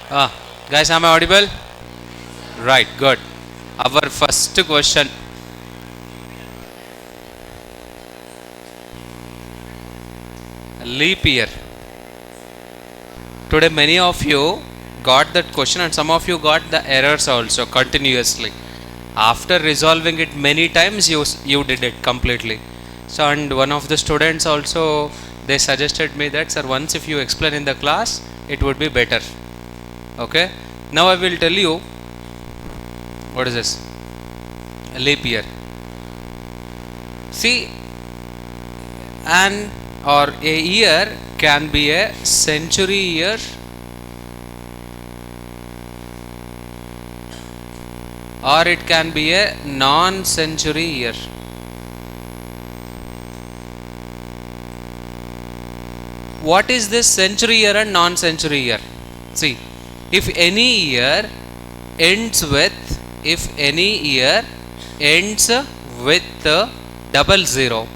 Guys, am I audible? Right, good. Our first question. Leap year. Today, many of you got that question, and some of you got the errors also continuously. After resolving it many times, you did it completely. So, and one of the students also, they suggested me that, sir, once if you explain in the class, it would be better. Okay. Now I will tell you what is this. A leap year. See, an or a year can be a century year or it can be a non-century year. What is this century year and non-century year? See, if any year ends with double zero,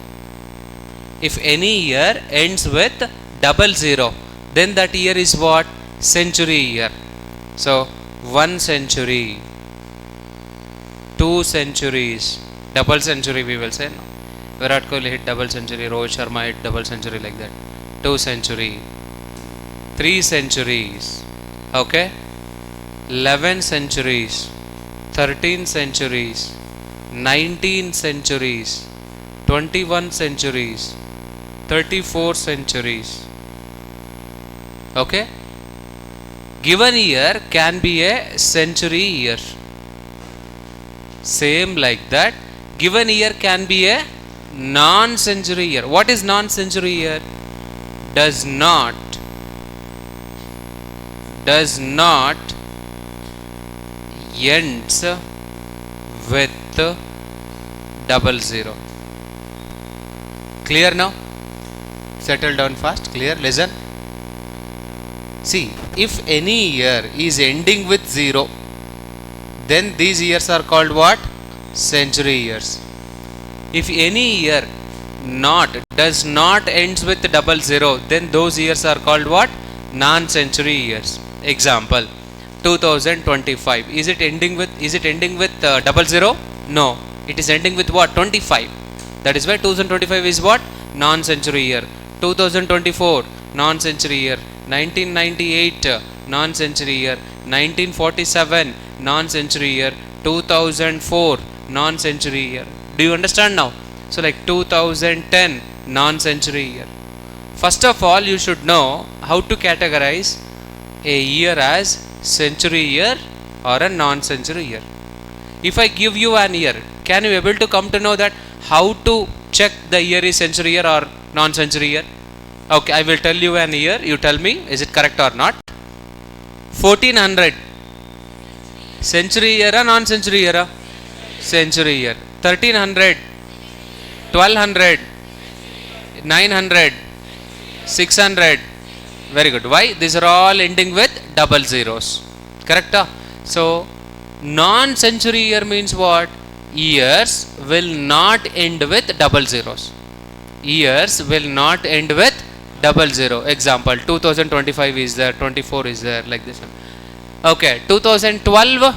if any year ends with double zero, then that year is what? Century year. So 1 century, 2 centuries, double century we will say. No? Virat Kohli hit double century, Rohit Sharma hit double century, like that. 2 century, 3 centuries, okay, 11 centuries, 13 centuries, 19 centuries, 21 centuries, 34 centuries. Okay, given year can be a century year. Same like that, given year can be a non-century year. What is non-century year? Does not ends with double zero. Clear now? Settle down fast. Clear? Listen. See, if any year is ending with 0, then these years are called what? Century years. If any year does not ends with double zero, then those years are called what? Non-century years. Example, 2025. Is it ending with double zero? No, it is ending with what? 25. That is why 2025 is what? Non-century year. 2024 non-century year. 1998 non-century year. 1947 non-century year. 2004 non-century year. Do you understand now? So like 2010 non-century year. First of all, you should know how to categorize a year as century year or a non-century year. If I give you an year, can you able to come to know that how to check the year is century year or non-century year? Okay, I will tell you an year. You tell me, is it correct or not? 1400 century year or non-century year? Century year. 1300, 1200, 900, 600. Very good. Why? These are all ending with double zeros. Correct? So, non-century year means what? Years will not end with double zeros. Years will not end with double zero. Example, 2025 is there, 24 is there, like this one. Okay, 2012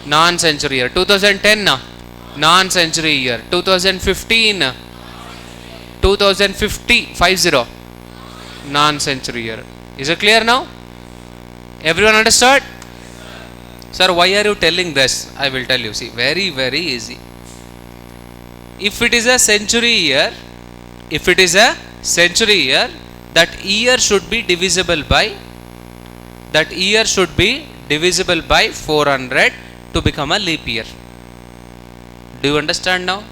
non-century year. 2010 non-century year. 2015 50 non-century year. Is it clear now? Everyone understood? Sir, why are you telling this? I will tell you. See, very, very easy. If it is a century year, that year should be divisible by 400 to become a leap year. Do you understand now?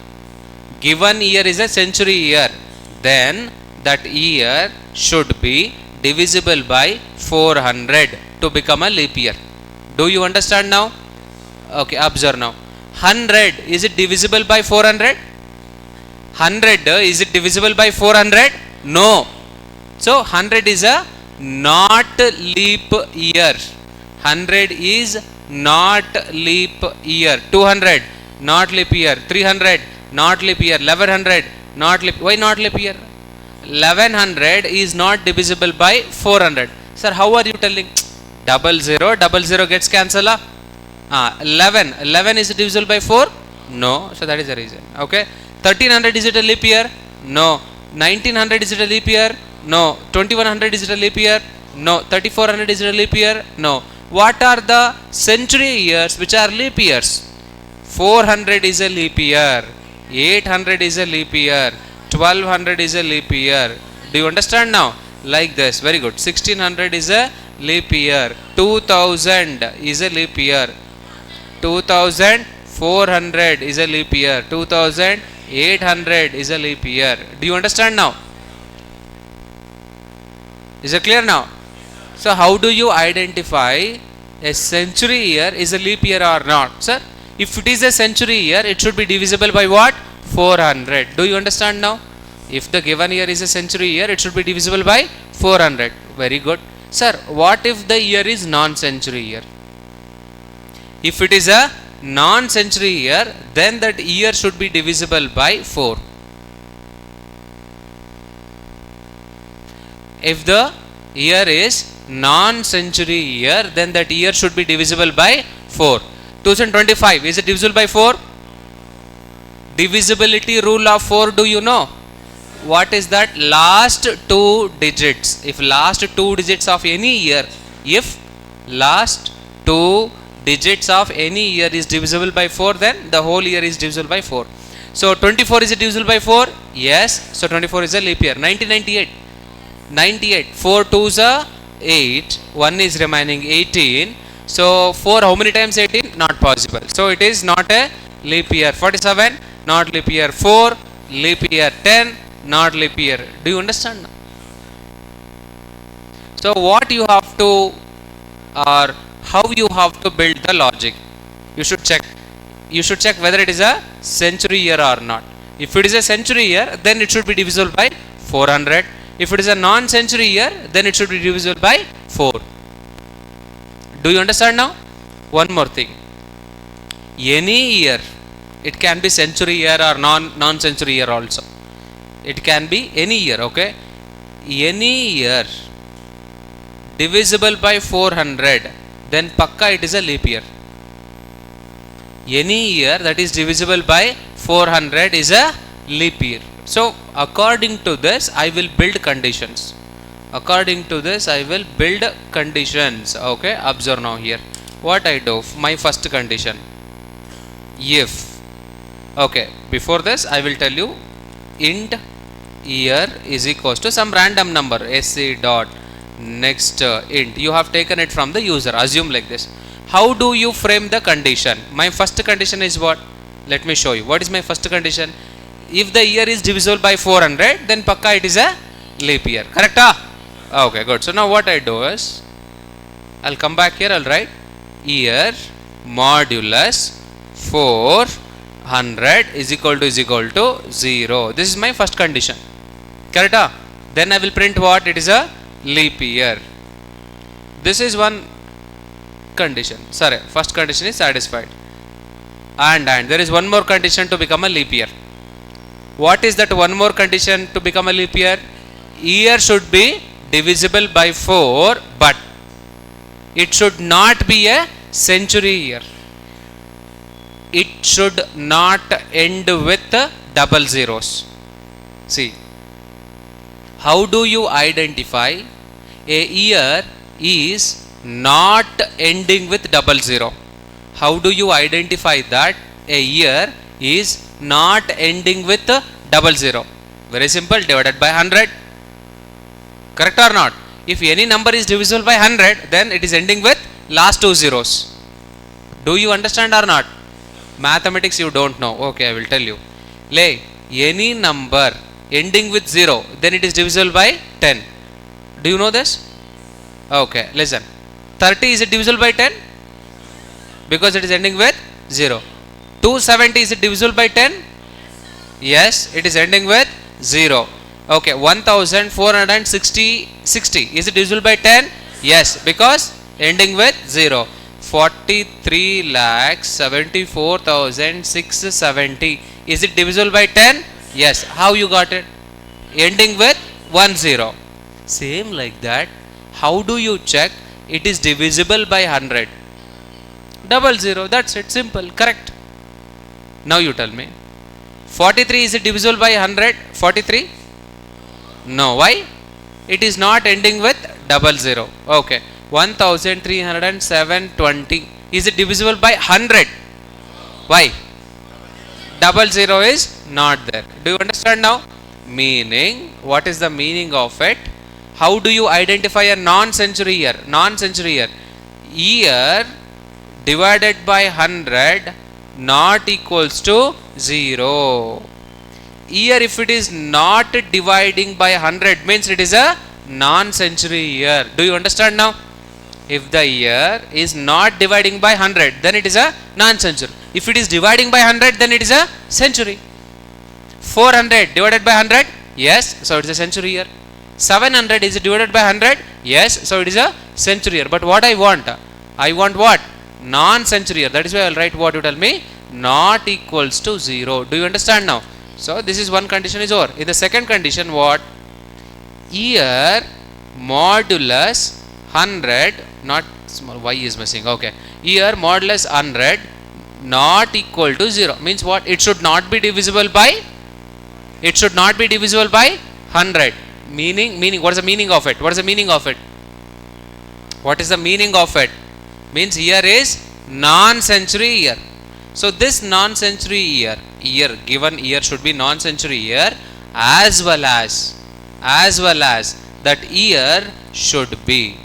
Given year is a century year, then that year should be divisible by 400 to become a leap year. Do you understand now? Okay, observe now. 100, is it divisible by 400? 100, is it divisible by 400? No. So 100 is a not leap year. 100 is not leap year. 200 not leap year. 300 not leap year. 1100 not leap. Why not leap year? 1100 is not divisible by 400. Sir, how are you telling? Double zero gets cancelled. 11 is divisible by 4? No. So that is the reason. Okay. 1300 is it a leap year? No. 1900 is it a leap year? No. 2100 is it a leap year? No. 3400 is it a leap year? No. What are the century years which are leap years? 400 is a leap year. 800 is a leap year. 1200 is a leap year. Do you understand now? Like this. Very good. 1600 is a leap year. 2000 is a leap year. 2400 is a leap year. 2800 is a leap year. Do you understand now? Is it clear now? So how do you identify a century year is a leap year or not? Sir, if it is a century year, it should be divisible by what? 400. Do you understand now? If the given year is a century year, it should be divisible by 400. Very good. Sir, what if the year is non-century year? If it is a non-century year, then that year should be divisible by 4. If the year is non-century year, then that year should be divisible by 4. 2025, is it divisible by 4? Divisibility rule of 4, do you know? What is that? Last 2 digits. If last 2 digits of any year, if last 2 digits of any year is divisible by 4, then the whole year is divisible by 4. So 24 is it divisible by 4? Yes. So 24 is a leap year. 1998. 98. 4 2s are 8. 1 is remaining 18. So 4 how many times 18? Not possible. So it is not a leap year. 47, not leap year. 4, leap year. 10, not leap year. Do you understand now? So what you have to, or how you have to build the logic? You should check. You should check whether it is a century year or not. If it is a century year, then it should be divisible by 400. If it is a non-century year, then it should be divisible by 4. Do you understand now? One more thing. Any year, it can be century year or non-century year also. It can be any year, okay? Any year divisible by 400, then pakka it is a leap year. Any year that is divisible by 400 is a leap year. So according to this, I will build conditions. According to this, I will build conditions. Okay, observe now here. What I do? My first condition. If, okay, before this, I will tell you int year is equals to some random number sc dot next int. You have taken it from the user. Assume like this. How do you frame the condition? My first condition is what? Let me show you. What is my first condition? If the year is divisible by 400, then pakka it is a leap year. Correct? Okay, good. So now what I do is, I'll come back here. I'll write year modulus 400 is equal to 0. This is my first condition. Correct? Then I will print what? It is a leap year. This is one condition. Sorry, first condition is satisfied. And there is one more condition to become a leap year. What is that one more condition to become a leap year? Year should be divisible by 4, but it should not be a century year. It should not end with double zeros. See, how do you identify a year is not ending with double zero? How do you identify that a year is not ending with double zero? Very simple, divided by 100. Correct or not? If any number is divisible by 100, then it is ending with last 2 zeros. Do you understand or not? Mathematics you don't know. Okay, I will tell you. Lay any number ending with 0, then it is divisible by 10. Do you know this? Okay, listen. 30 is it divisible by 10? Because it is ending with 0. 270 is it divisible by 10? Yes, it is ending with 0. Okay, 1460 is it divisible by 10? Yes, because ending with 0. 43,74,670 is it divisible by 10? Yes. How you got it? Ending with 10. Same like that. How do you check it is divisible by 100? 00, that's it, simple, correct. Now you tell me, 43 is it divisible by 100? 43? No, why? It is not ending with 00. Okay, 1307.20 is it divisible by 100? Why? 00 is not there. Do you understand now? Meaning, what is the meaning of it? How do you identify a non-century year? Non-century year, year divided by 100 not equals to 0. Year, if it is not dividing by 100, means it is a non-century year. Do you understand now? If the year is not dividing by 100, then it is a non-century. If it is dividing by 100, then it is a century. 400 divided by 100, yes, so it is a century year. 700 is divided by 100, yes, so it is a century year. But what I want what? Non-century year. That is why I will write what you tell me, not equals to 0. Do you understand now? So this is one condition is over. In the second condition, what? Year modulus 100, not small, y is missing, okay. Year modulus 100 not equal to 0 means what? It should not be divisible by 100. Meaning, what is the meaning of it? What is the meaning of it? What is the meaning of it? Means year is non-century year. So this non-century year, given year should be non-century year, as well as that year should be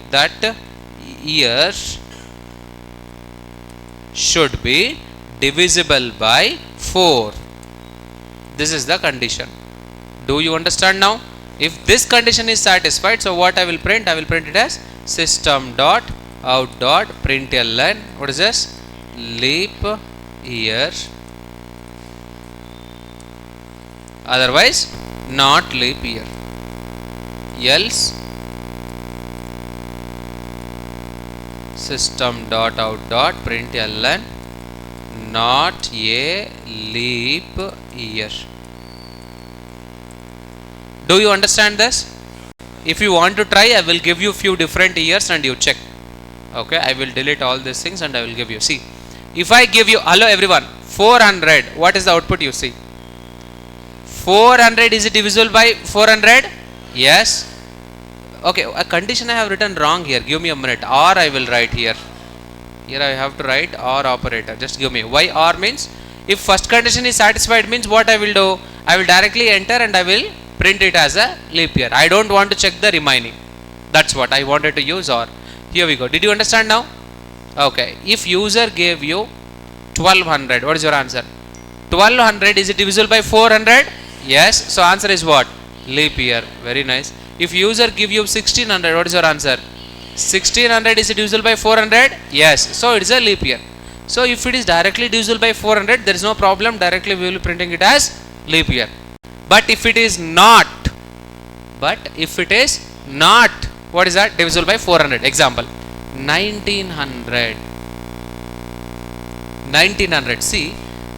divisible by 4. This is the condition. Do you understand now? If this condition is satisfied, so what I will print? I will print it as system.out.println. What is this? Leap year. Otherwise, not leap year. Else, system.out.println not a leap year. Do you understand this? If you want to try, I will give you few different years and you check. Okay, I will delete all these things and I will give you. See, if I give you, hello everyone, 400, what is the output you see? 400 is it divisible by 400? Yes. Okay, a condition I have written wrong here. Give me a minute. Or I will write here. Here I have to write or operator. Just give me. Why or means? If first condition is satisfied, means what I will do? I will directly enter and I will print it as a leap year. I don't want to check the remaining. That's what I wanted to use. Or here we go. Did you understand now? Okay. If user gave you 1200, what is your answer? 1200 is it divisible by 400? Yes. So answer is what? Leap year. Very nice. If user give you 1600, what is your answer? 1600 is it divisible by 400? Yes. So it is a leap year. So if it is directly divisible by 400, there is no problem. Directly we will be printing it as leap year. But if it is not, what is that? Divisible by 400. Example, 1900. See,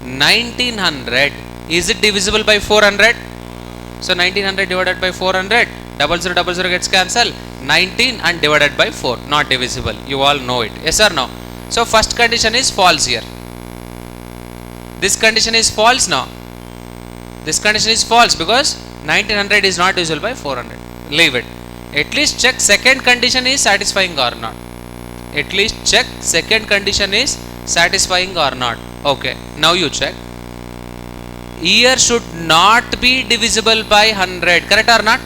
1900, is it divisible by 400? So 1900 divided by 400, 0000 gets cancelled. 19 and divided by 4, not divisible. You all know it. Yes or no? So first condition is false here. This condition is false now. This condition is false because 1900 is not divisible by 400. Leave it. At least check second condition is satisfying or not. At least check second condition is satisfying or not. Okay. Now you check. Year should not be divisible by 100. Correct or not?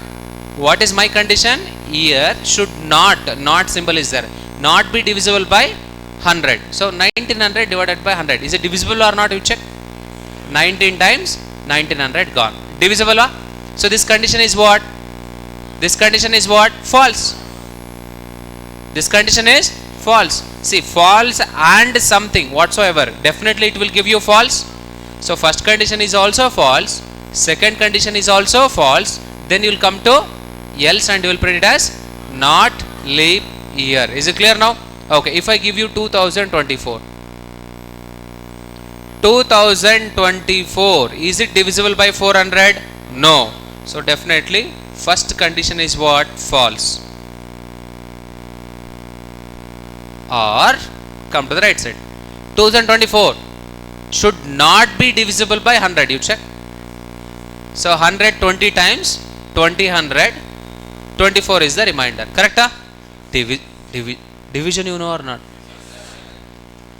What is my condition? Year should not symbol is there, not be divisible by 100. So 1900 divided by 100. Is it divisible or not? You check. 19 times 1900 gone. Divisible? So this condition is what? This condition is what? False. This condition is false. See, false and something whatsoever, definitely it will give you false. So first condition is also false. Second condition is also false. Then you will come to else and you will print it as not leap year. Is it clear now? Okay, if I give you 2024. 2024, is it divisible by 400? No. So definitely first condition is what? False. or come to the right side. 2024 should not be divisible by 100. You check. So 120 times 20 100, 24 is the remainder. Correct? Division you know or not?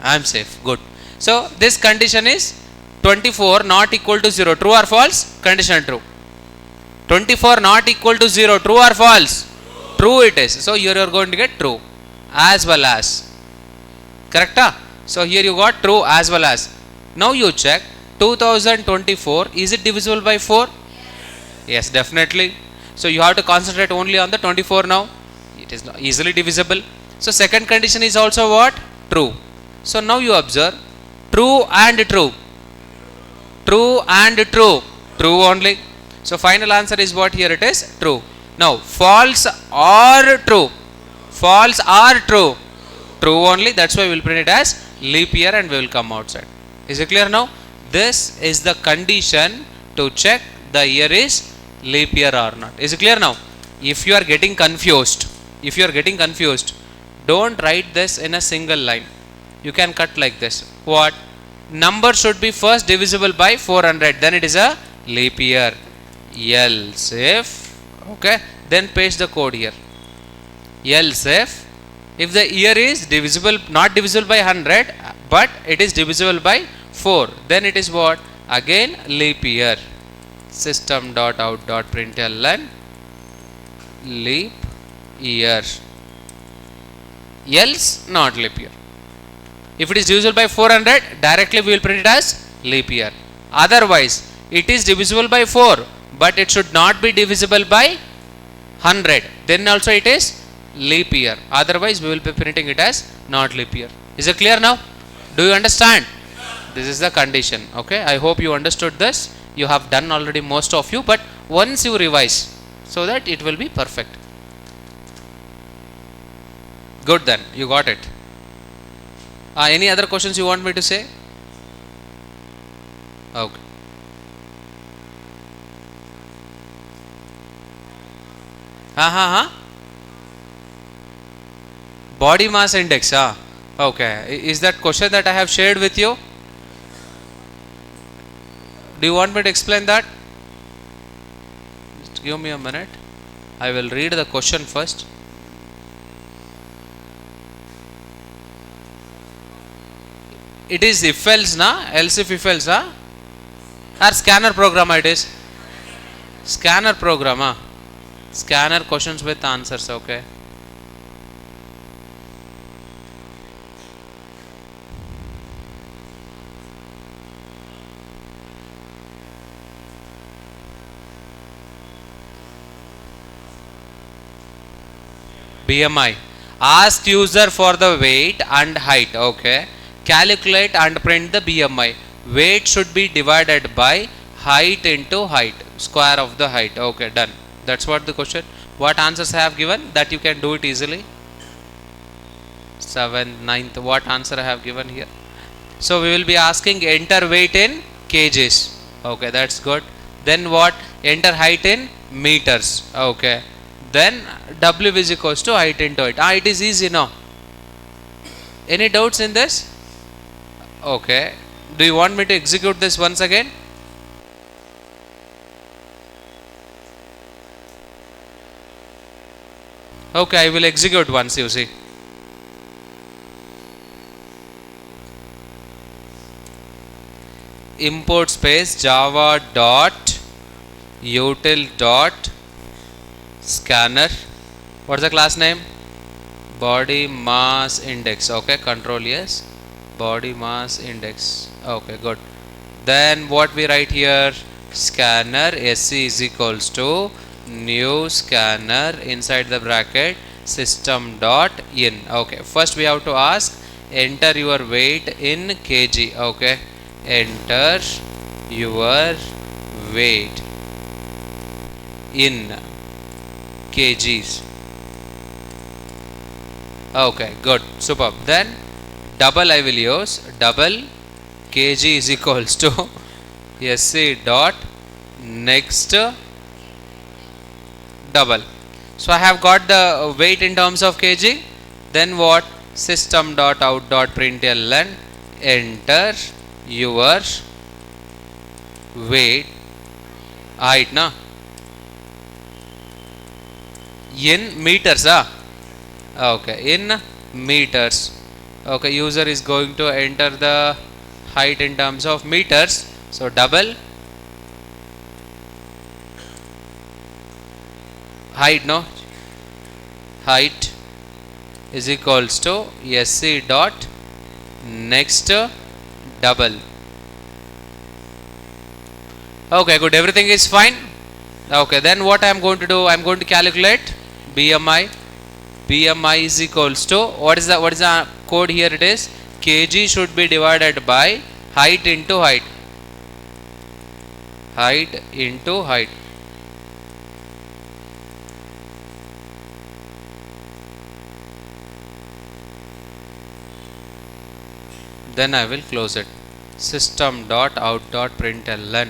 I am safe. Good. So this condition is 24 not equal to 0. True or false? Condition true. 24 not equal to 0. True or false? True it is. So here you are going to get true as well as. Correct? So here you got true as well as. Now you check 2024, is it divisible by 4? Yes, definitely. So you have to concentrate only on the 24 now. It is not easily divisible. So second condition is also what? True. So now you observe true and true. True and true. True only. So final answer is what? Here it is true. Now false or true? False or true? True only. That's why we will print it as leap year and we will come outside. Is it clear now? This is the condition to check the year is leap year or not. Is it clear now? If you are getting confused, don't write this in a single line. You can cut like this. What? Number should be first divisible by 400, then it is a leap year. Else if, okay, then paste the code here. Else if the year is divisible, not divisible by 100, but it is divisible by 4, then it is what? Again leap year. System.out.println leap year. Else not leap year. If it is divisible by 400, directly we will print it as leap year. Otherwise, it is divisible by 4, but it should not be divisible by 100. Then also it is leap year. Otherwise, we will be printing it as not leap year. Is it clear now? Do you understand? This is the condition. Okay, I hope you understood this. You have done already most of you, but once you revise so that it will be perfect. Good, then you got it. Any other questions you want me to say? Okay. Body mass index. Okay. Is that question that I have shared with you? Do you want me to explain that? Just give me a minute. I will read the question first. It is if else na, else if else or scanner program it is. Scanner program. Scanner questions with answers. Okay. BMI. Ask user for the weight and height. Okay. Calculate and print the BMI. Weight should be divided by height into height. Square of the height. Okay, done. That's what the question. What answers I have given? That you can do it easily. 7th, 9th. What answer I have given here? So we will be asking enter weight in kgs. Okay, that's good. Then what? Enter height in meters. Okay. Then W is equals to height into height. It is easy now. Any doubts in this? Okay. Do you want me to execute this once again? Okay, I will execute once, you see. Import space java dot util dot scanner. What's the class name? Body mass index. Okay, control yes. Body mass index. Okay, good. Then what we write here? Scanner sc is equals to new scanner inside the bracket system dot in. Okay, first we have to ask enter your weight in kg. Okay, enter your weight in kgs. Okay, good, superb. Then double I will use. Double kg is equals to sc dot next double. So I have got the weight in terms of kg. Then what? system dot out dot println enter your weight height na in meters okay, in meters. Okay, user is going to enter the height in terms of meters, so double height height is equals to sc dot next double. Okay, good, everything is fine. Okay, then what I am going to do, I am going to calculate BMI. BMI is equals to, what is the code here? It is kg should be divided by height into height, height into height. Then I will close it. System dot out dot println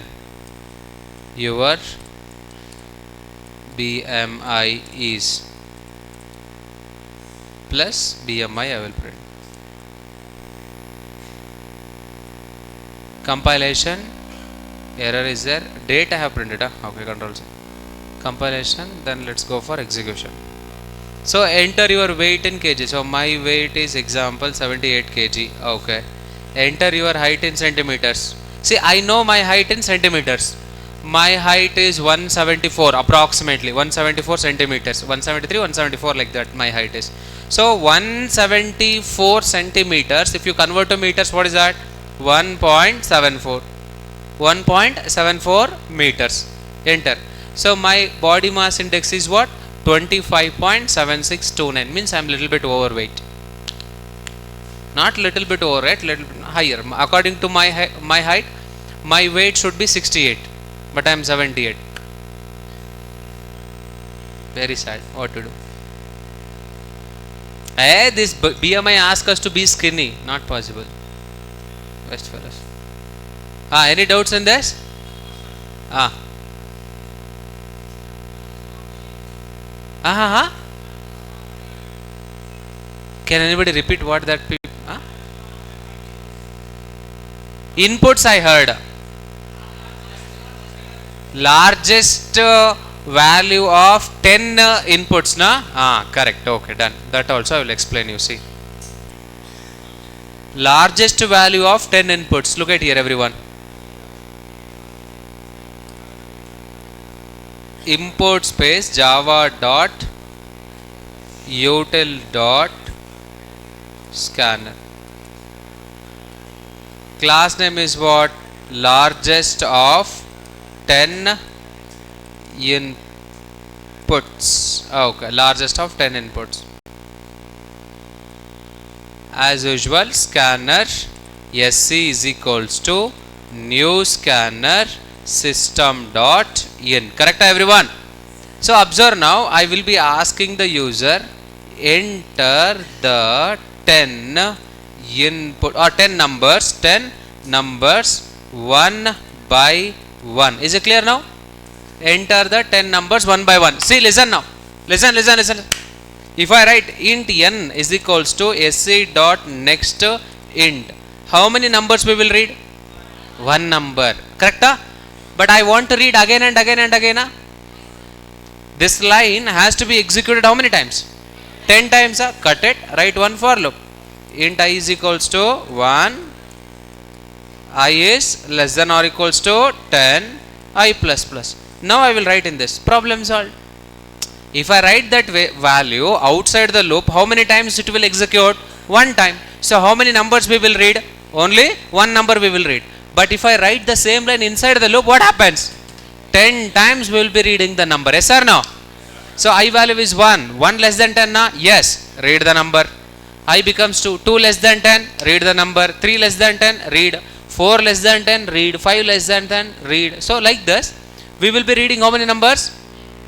your BMI is plus BMI I will print. Compilation error is there, date I have printed okay, control C. Compilation, then let's go for execution. So enter your weight in kg. So my weight is example 78 kg. Okay, enter your height in centimeters. See, I know my height in centimeters. My height is 174 approximately, 174 centimeters, 173 174 like that my height is. So 174 centimeters, if you convert to meters, what is that? 1.74 meters. Enter. So my body mass index is what? 25.7629, means I am little bit overweight. Not little bit overweight, little bit higher. According to my height, my weight should be 68, but I am 78. Very sad. What to do? This BMI asks us to be skinny. Not possible. Best for us. Any doubts in this? Can anybody repeat what that inputs I heard? Largest value of 10 inputs na? Correct. Okay, done. That also I will explain you. See, largest value of 10 inputs. Look at here, everyone. Import space java dot util dot scanner. Class name is what? Largest of 10 inputs. Okay, largest of 10 inputs. As usual, scanner sc is equals to new scanner system dot in. Correct, everyone? So observe now, I will be asking the user enter the 10 input or 10 numbers 1 by 1. Is it clear now? Enter the 10 numbers 1 by 1. See, listen now. Listen. If I write int n is equals to sc dot next int, how many numbers we will read? One number. Correct? But I want to read again and again and again. This line has to be executed how many times? 10 times. Cut it. Write one for loop. Int I is equals to 1. I is less than or equals to 10. I plus plus. Now I will write in this. Problem solved. If I write that value outside the loop, how many times it will execute? One time. So how many numbers we will read? Only one number we will read. But if I write the same line inside the loop, what happens? 10 times we will be reading the number. Yes or no? So I value is 1. 1 less than 10 na? Yes. Read the number. I becomes 2. 2 less than 10. Read the number. 3 less than 10. Read. 4 less than 10. Read. 5 less than 10. Read. So like this, we will be reading how many numbers?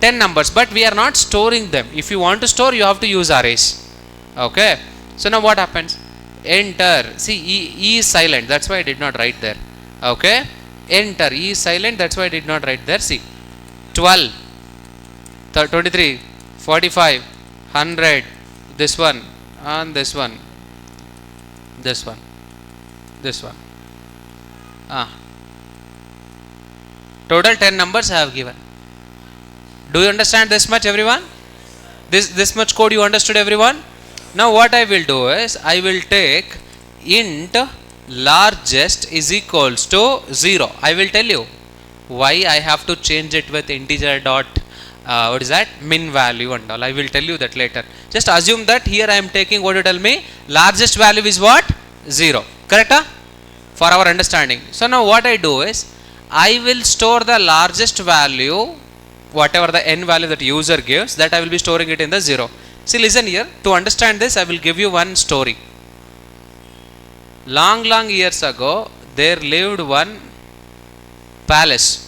10 numbers. But we are not storing them. If you want to store, you have to use arrays. Okay. So now what happens? Enter. See, E is silent. That's why I did not write there. Okay. Enter. E is silent. That's why I did not write there. See. 12. 23. 45. 100. This one. And this one. this one, this one. Total 10 numbers I have given. Do you understand this much, everyone? This much code you understood, everyone? Now what I will do is I will take int largest is equals to 0. I will tell you why I have to change it with integer dot what is that, min value and all. I will tell you that later. Just assume that here I am taking what you tell me, largest value is what? 0. Correct? For our understanding. So now what I do is I will store the largest value, whatever the n value that user gives, that I will be storing it in the 0. See, listen here. To understand this, I will give you one story. Long years ago, there lived one palace.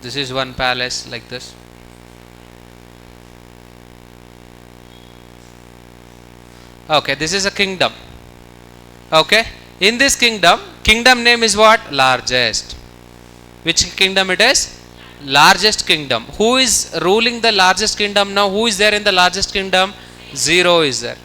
This is one palace like this. Okay, this is a kingdom. Okay, in this kingdom name is what? Largest. Which kingdom it is? Largest kingdom. Who is ruling the largest kingdom now? Who is there in the largest kingdom? 0 is there.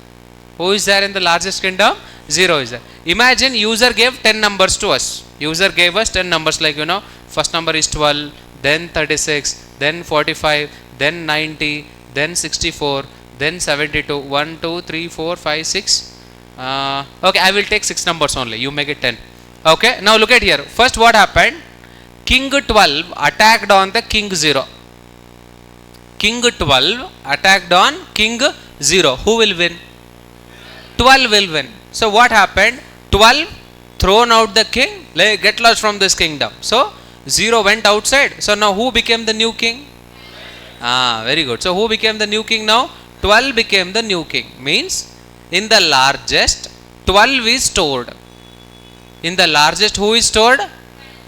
Who is there in the largest kingdom? 0 is there. Imagine user gave 10 numbers to us. User gave us 10 numbers, like, you know, first number is 12, then 36, then 45, then 90, then 64, then 72, 1, 2, 3, 4, 5, 6. Okay, I will take 6 numbers only. You make it 10. Okay, now look at here. First, what happened? King 12 attacked on the king 0. King 12 attacked on king 0. Who will win? 12 will win. So what happened? 12 thrown out the king, get lost from this kingdom. So 0 went outside. So now who became the new king? Very good. So who became the new king now? 12 became the new king. Means in the largest, 12 is stored. In the largest, who is stored?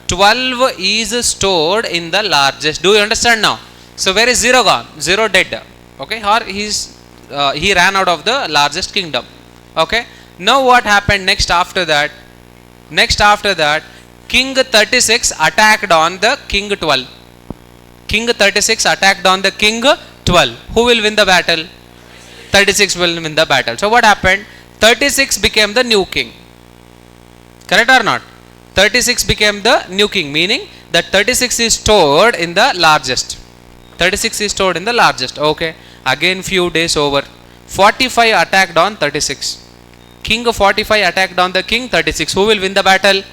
12 is stored in the largest. Do you understand now? So where is 0 gone? 0 dead. Okay, or he ran out of the largest kingdom. Okay, now what happened next after that? Next after that, king 36 attacked on the king 12. King 36 attacked on the king 12. Who will win the battle? 36 will win the battle. So what happened? 36 became the new king. Correct or not? 36 became the new king, meaning that 36 is stored in the largest. 36 is stored in the largest. Okay, again few days over, 45 attacked on 36. King 45 attacked on the king 36. Who will win the battle?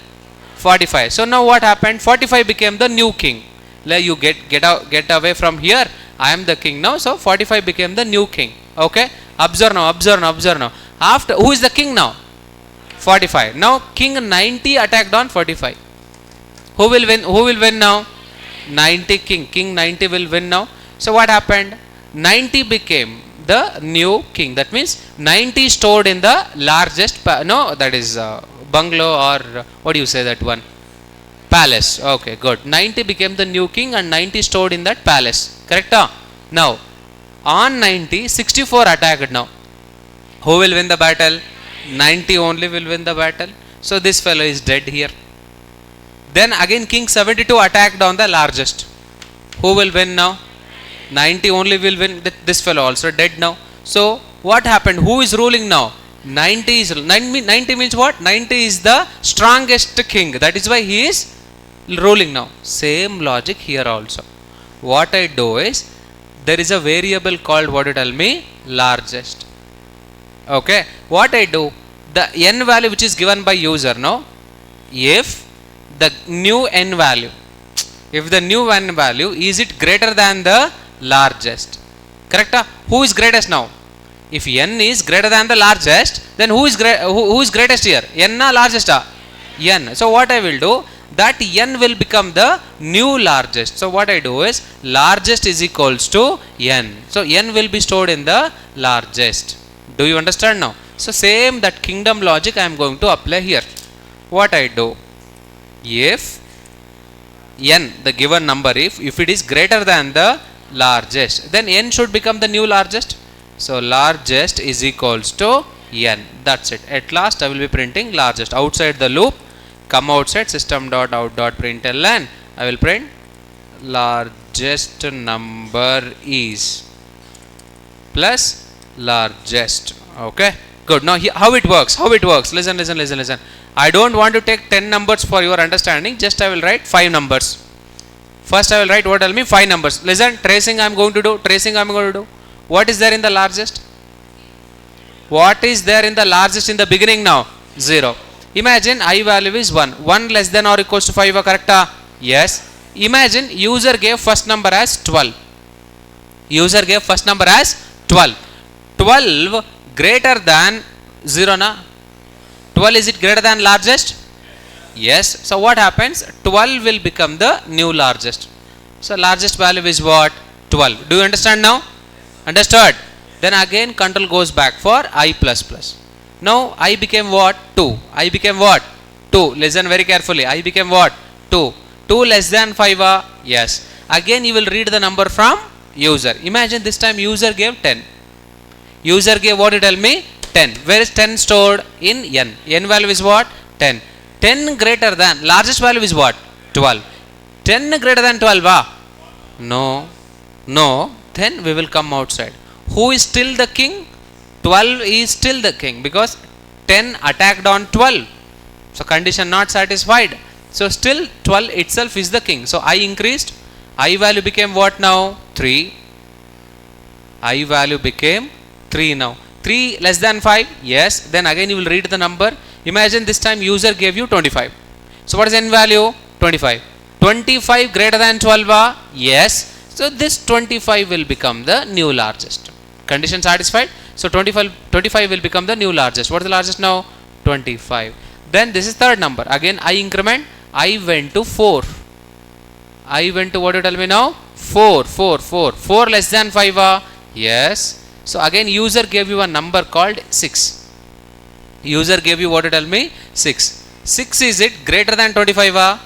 45. So now what happened? 45 became the new king. Let you get away from here. I am the king now. So 45 became the new king. Okay, observe now. After, who is the king now? 45. Now king 90 attacked on 45. Who will win? Who will win now? 90 king. King 90 will win now. So what happened? 90 became the new king. That means 90 stored in the largest that is bungalow, or what do you say that one? Palace. Okay, good. 90 became the new king and 90 stored in that palace. Correct? Now on 90, 64 attacked now. Who will win the battle? 90 only will win the battle. So this fellow is dead here. Then again king 72 attacked on the largest. Who will win now? 90 only will win. This fellow also dead now. So what happened? Who is ruling now? 90 means what? 90 is the strongest king. That is why he is ruling now. Same logic here also. What I do is, there is a variable called, what you tell me, largest. Okay, what I do, the n value which is given by user now, if the new n value, if the new n value, is it greater than the largest? Correct? Who is greatest now? If n is greater than the largest, then who is greatest here? N or largest? N. So what I will do, that n will become the new largest. So what I do is, largest is equals to n. So n will be stored in the largest. Do you understand now? So same that kingdom logic I am going to apply here. What I do, if n, the given number, if it is greater than the largest, then n should become the new largest. So largest is equals to n. That's it. At last I will be printing largest. Outside the loop, come outside system.out.println, I will print largest number is plus largest. Okay, Good. Now how it works? How it works? Listen, listen, listen, listen. I don't want to take 10 numbers for your understanding. Just I will write 5 numbers. First I will write what? Tell me 5 numbers. Listen, tracing I am going to do. Tracing I am going to do. What is there in the largest? What is there in the largest in the beginning now? 0. Imagine I value is 1. 1 less than or equals to 5. Correct? Yes. Imagine user gave first number as 12. User gave first number as 12. 12 greater than 0 na? 12 is it greater than largest? Yes. So what happens? 12 will become the new largest. So largest value is what? 12. Do you understand now? Understood? Then again control goes back for I plus plus. Now I became what? 2. I became what? 2. Listen very carefully. I became what? 2. 2 less than 5? Yes. Again you will read the number from user. Imagine this time user gave 10. User gave what? You tell me? 10. Where is 10 stored? In n. N value is what? 10. 10 greater than, largest value is what? 12. 10 greater than 12? No. No. Then we will come outside. Who is still the king? 12 is still the king because 10 attacked on 12. So condition not satisfied. So still 12 itself is the king. So I increased. I value became what now? 3. I value became 3 now. 3 less than 5? Yes. Then again you will read the number. Imagine this time user gave you 25. So what is n value? 25. 25 greater than 12? Yes. So this 25 will become the new largest. Condition satisfied. So 25 will become the new largest. What is the largest now? 25. Then this is third number. Again I increment. I went to 4. I went to what you tell me now? 4. 4. 4. 4 less than 5? Yes. So again user gave you a number called 6. User gave you what to tell me? 6. 6 is it greater than 25?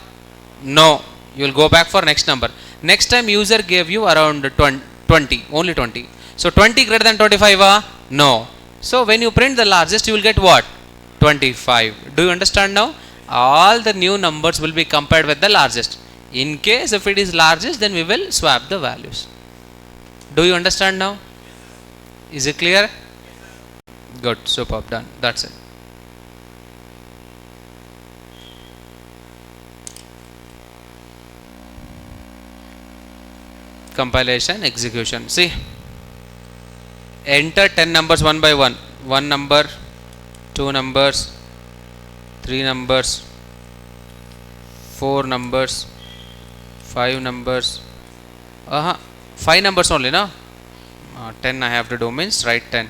No. You will go back for next number. Next time user gave you around 20. Only 20. So 20 greater than 25? No. So when you print the largest you will get what? 25. Do you understand now? All the new numbers will be compared with the largest. In case if it is largest then we will swap the values. Do you understand now? Is it clear? Good. Superb. Done. That's it. Compilation, execution. See, enter 10 numbers one by one. 1 number, 2 numbers, 3 numbers, 4 numbers, 5 numbers. 5 numbers only, no? 10 I have to do means write 10.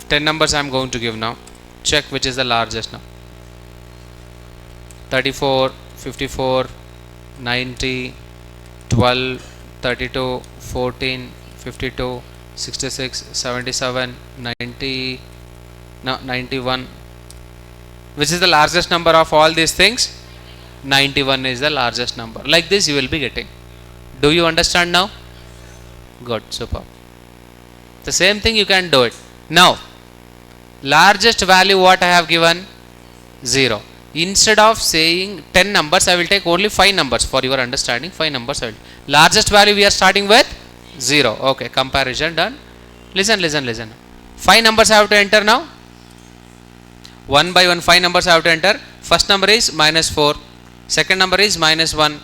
10 numbers I am going to give now. Check which is the largest now. 34, 54, 90, 12, 32, 14, 52, 66, 77, 90, no, 91. Which is the largest number of all these things? 91 is the largest number. Like this you will be getting. Do you understand now? Good, super. The same thing you can do it. Now, largest value what I have given? 0. Instead of saying 10 numbers, I will take only 5 numbers for your understanding. 5 numbers I will. Largest value we are starting with 0. Okay, comparison done. Listen, listen, listen. 5 numbers I have to enter now. One by one 5 numbers I have to enter. First number is minus 4. Second number is minus 1.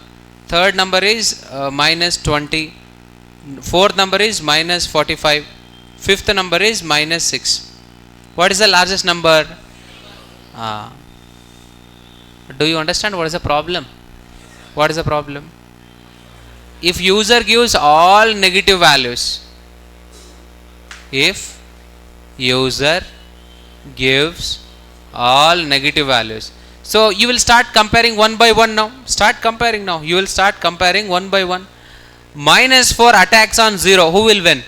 Third number is minus 20. Fourth number is minus 45. Fifth number is minus 6. What is the largest number? Do you understand what is the problem? What is the problem? If user gives all negative values, if user gives all negative values, so you will start comparing one by one now. Start comparing now. You will start comparing one by one. Minus 4 attacks on 0. Who will win?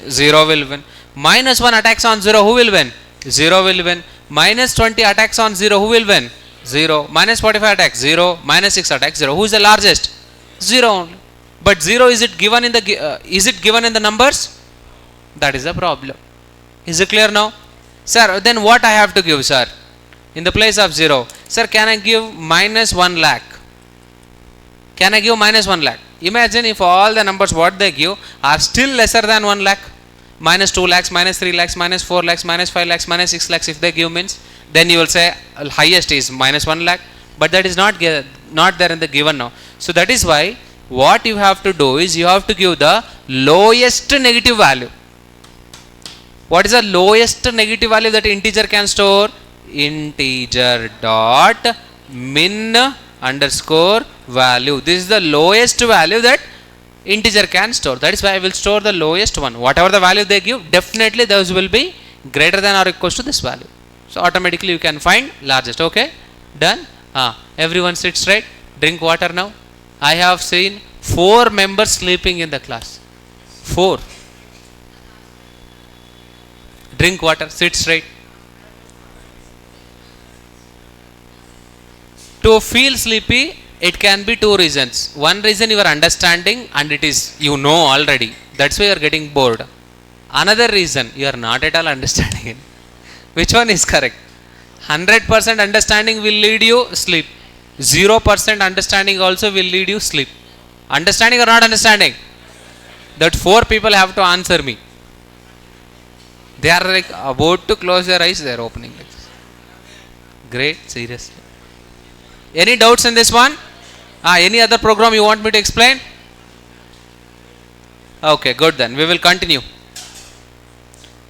0 will win. Minus 1 attacks on 0. Who will win? 0 will win. Minus 20 attacks on 0. Who will win? 0. Minus 45 attacks. 0. Minus 6 attacks. 0. Who is the largest? 0 only. But 0 is it given in the numbers? That is the problem. Is it clear now? Sir, then what I have to give, sir? In the place of 0. Sir, can I give minus 1 lakh? Can I give minus 1 lakh? Imagine if all the numbers what they give are still lesser than 1 lakh. minus 2 lakhs, minus 3 lakhs, minus 4 lakhs, minus 5 lakhs, minus 6 lakhs if they give means, then you will say highest is minus 1 lakh, but that is not there in the given now. So that is why what you have to do is you have to give the lowest negative value. What is the lowest negative value that integer can store? Integer dot min underscore value. This is the lowest value that integer can store. That is why I will store the lowest one. Whatever the value they give, definitely those will be greater than or equals to this value. So automatically you can find largest. Okay, done. Everyone sit straight, drink water now. I have seen 4 members sleeping in the class. 4. Drink water, sit straight. To feel sleepy, it can be 2 reasons. One reason you are understanding and it is you know already. That's why you are getting bored. Another reason you are not at all understanding it. Which one is correct? 100% understanding will lead you sleep. 0% understanding also will lead you sleep. Understanding or not understanding? That 4 people have to answer me. They are like about to close their eyes, they are opening like this. Great, seriously. Any doubts in this one? Any other program you want me to explain? Okay, good then. We will continue.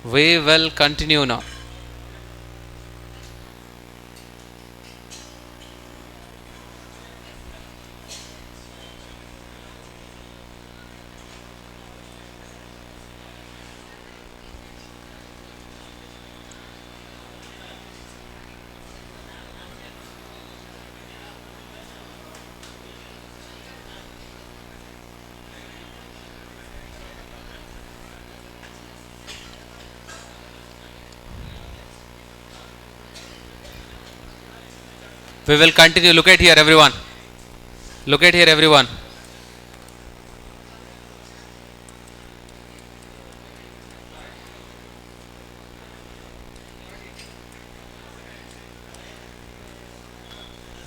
We will continue now. We will continue. Look at here, everyone. Look at here, everyone.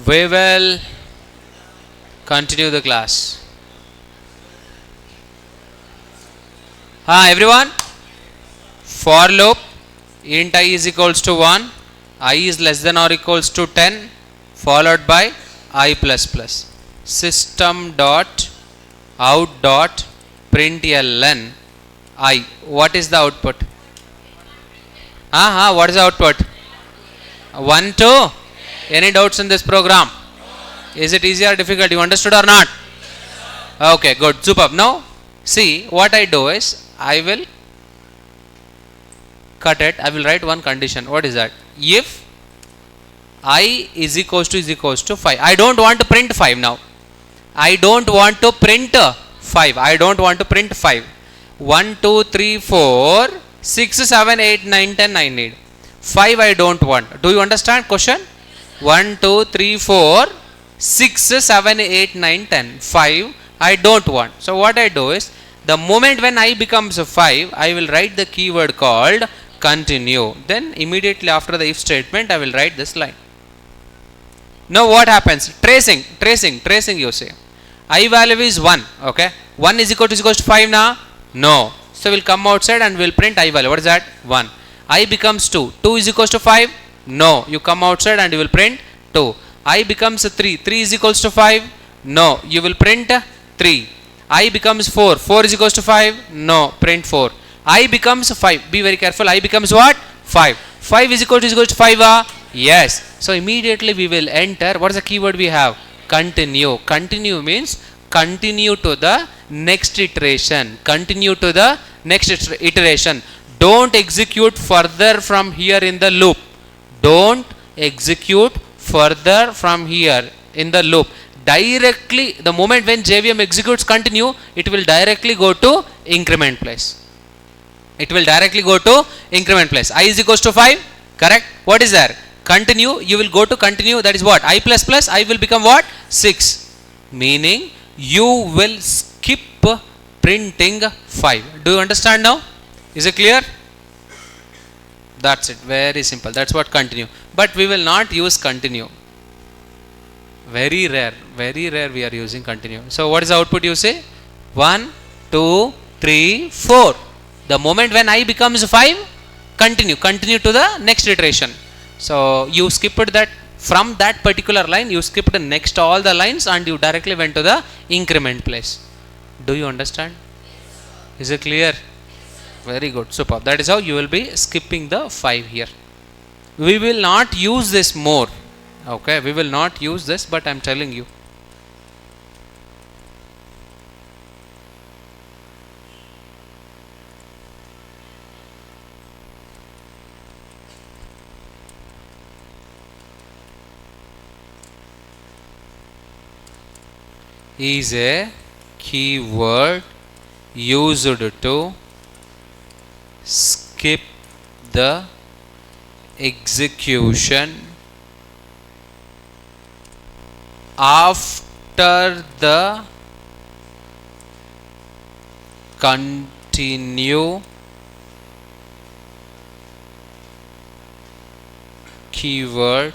We will continue the class. Everyone. For loop, int I is equals to 1, I is less than or equals to 10, followed by I plus plus. System dot out dot println I. What is the output? What is the output? 1 2. Any doubts in this program? Is it easy or difficult? You understood or not? Okay, good. Superb. Now see what I do is I will cut it. I will write one condition. What is that? If I is equals to 5. I don't want to print 5 now. I don't want to print 5. I don't want to print 5. 1, 2, 3, 4, 6, 7, 8, 9, 10 I need. 5 I don't want. Do you understand question? 1, 2, 3, 4, 6, 7, 8, 9, 10. 5 I don't want. So what I do is, the moment when I becomes 5, I will write the keyword called continue. Then immediately after the if statement, I will write this line. Now what happens? Tracing you say. I value is 1. Okay. 1 is equal to 5 now? No. So we'll come outside and we'll print I value. What is that? 1. I becomes 2. 2 is equals to 5? No. You come outside and you will print 2. I becomes 3. 3 is equals to 5? No. You will print 3. I becomes 4. 4 is equals to 5? No. Print 4. I becomes 5. Be very careful. I becomes what? 5. 5 is equals to 5? Yes. So immediately we will enter. What is the keyword we have? Continue. Continue means continue to the next iteration. Continue to the next iteration. Don't execute further from here in the loop. Don't execute further from here in the loop. Directly, the moment when JVM executes continue, it will directly go to increment place. It will directly go to increment place. I is equals to 5. Correct? What is there? Continue. You will go to continue. That is what? I plus plus. I will become what? 6. Meaning you will skip printing 5. Do you understand now? Is it clear? That's it. Very simple. That's what continue. But we will not use continue. Very rare we are using continue. So what is the output you say? 1, 2, 3, 4. The moment when I becomes 5, continue to the next iteration. So you skipped that, from that particular line you skipped next all the lines and you directly went to the increment place. Do you understand? Is it clear? Very good, super. That is how you will be skipping the 5 here. We will not use this more. Okay, we will not use this, but I am telling you. Is a keyword used to skip the execution after the continue keyword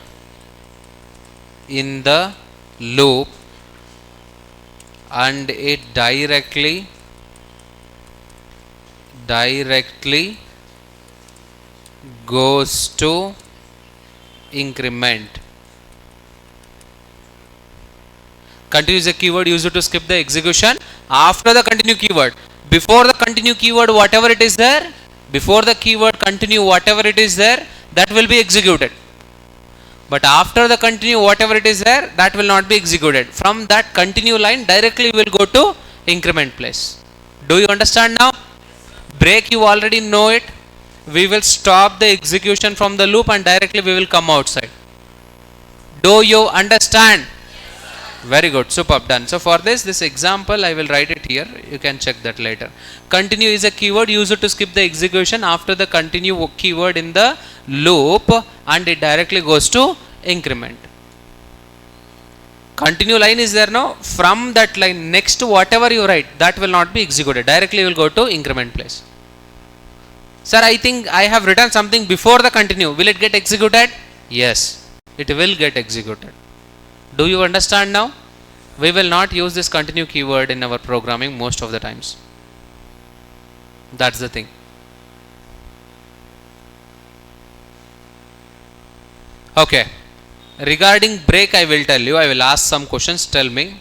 in the loop and it directly goes to increment. Continue is a keyword used to skip the execution after the continue keyword. Before the continue keyword, whatever it is there, before the keyword continue, whatever it is there, that will be executed. But after the continue, whatever it is there, that will not be executed. From that continue line, directly we will go to increment place. Do you understand now? Break, you already know it. We will stop the execution from the loop and directly we will come outside. Do you understand? Very good, superb, done. So for this example I will write it here, you can check that later. Continue is a keyword used to skip the execution after the continue keyword in the loop and it directly goes to increment. Continue line is there now, from that line next whatever you write, that will not be executed, directly will go to increment place. Sir, I think I have written something before the continue, will it get executed? Yes, it will get executed. Do you understand now? We will not use this continue keyword in our programming most of the times. That's the thing. Okay. Regarding break, I will tell you, I will ask some questions, tell me.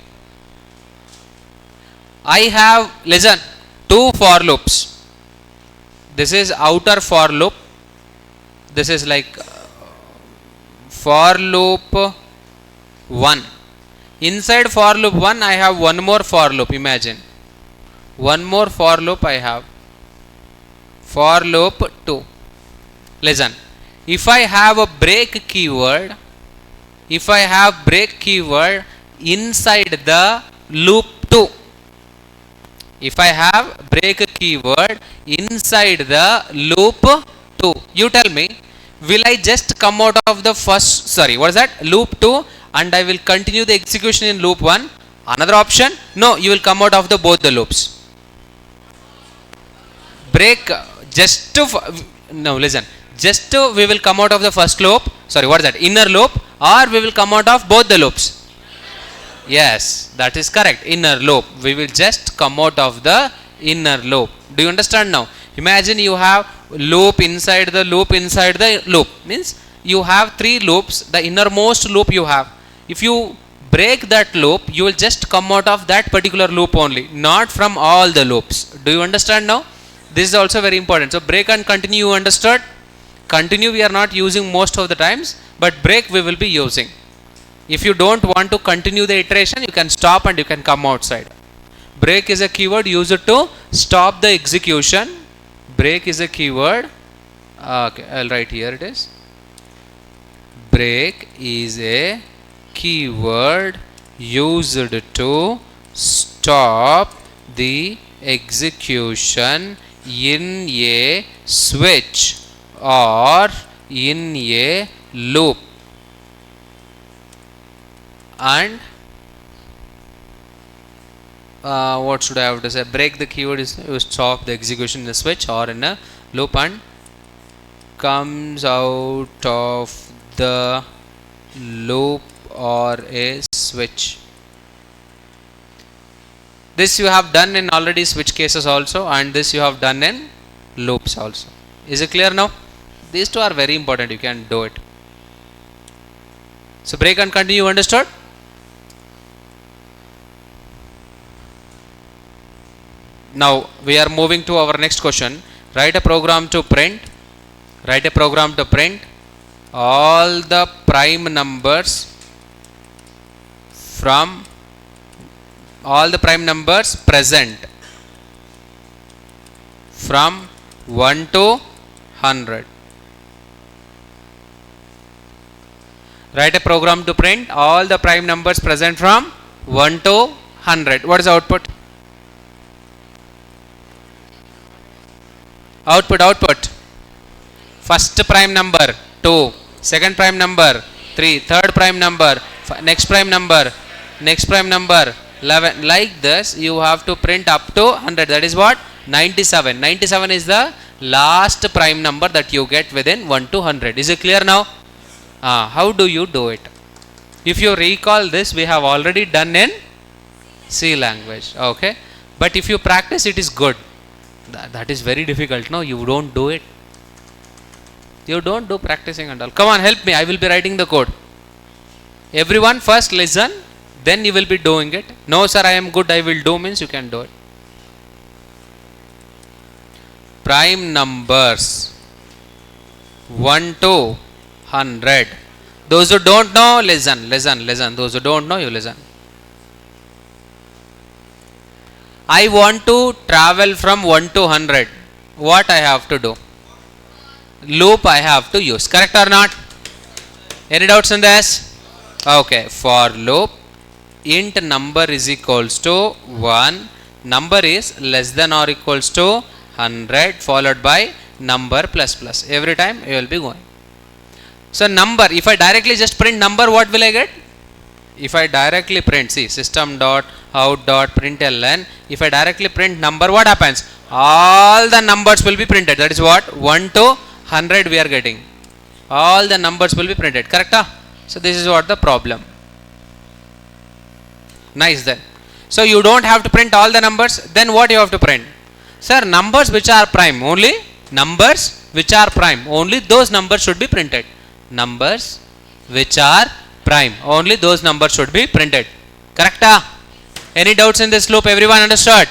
I have, listen, 2 for loops. This is outer for loop. This is like for loop 1. Inside for loop 1 I have one more for loop, imagine. One more for loop I have. For loop 2. Listen, if I have a break keyword, inside the loop 2, if I have break keyword inside the loop 2, you tell me, will I just come out of the first, sorry, what is that, loop 2 and I will continue the execution in loop 1? Another option, no, you will come out of the both the loops. Break, just to, no, listen, just to we will come out of the first loop, sorry, what is that, inner loop, or we will come out of both the loops? Yes, that is correct, inner loop. We will just come out of the inner loop. Do you understand now? Imagine you have loop inside the loop inside the loop, means you have 3 loops, the innermost loop you have. If you break that loop, you will just come out of that particular loop only, not from all the loops. Do you understand now? This is also very important. So break and continue, you understood? Continue we are not using most of the times, but break we will be using. If you don't want to continue the iteration, you can stop and you can come outside. Break is a keyword used to stop the execution. Break is a keyword. Okay, I'll write here it is. Break is a keyword used to stop the execution in a switch or in a loop. And what should I have to say? Break the keyword is to stop the execution in a switch or in a loop and comes out of the loop or a switch. This you have done in already switch cases also, and this you have done in loops also. Is it clear now? These two are very important. You can do it. So break and continue. Understood? Now we are moving to our next question. Write a program to print. Write a program to print all the prime numbers from all the prime numbers present from 1 to 100. Write a program to print all the prime numbers present from 1 to 100. What is the output? Output. First prime number 2, second prime number 3, third prime number, next prime number 11. Like this you have to print up to 100. That is what? 97. 97 is the last prime number that you get within 1 to 100. Is it clear now? How do you do it? If you recall this, we have already done in C language. Okay, but if you practice, it is good. That is very difficult. No, you don't do it. You don't do practicing and all. Come on, help me. I will be writing the code. Everyone first listen, then you will be doing it. No sir, I am good, I will do means you can do it. Prime numbers 1 to 100. Those who don't know, listen. Those who don't know, you listen. I want to travel from 1 to 100. What I have to do? Loop I have to use. Correct or not? Any doubts in this? Okay. For loop, int number is equals to 1. Number is less than or equals to 100 followed by number plus plus. Every time you will be going. So number, if I directly just print number, what will I get? If I directly print, see, system.out.println, if I directly print number, what happens? All the numbers will be printed. That is what? 1 to 100 we are getting. All the numbers will be printed. Correct? So this is what the problem. Nice then. So you don't have to print all the numbers. Then what you have to print? Sir, numbers which are prime. Only numbers which are prime. Only those numbers should be printed. Numbers which are prime. Only those numbers should be printed. Correct? Any doubts in this loop? Everyone understood?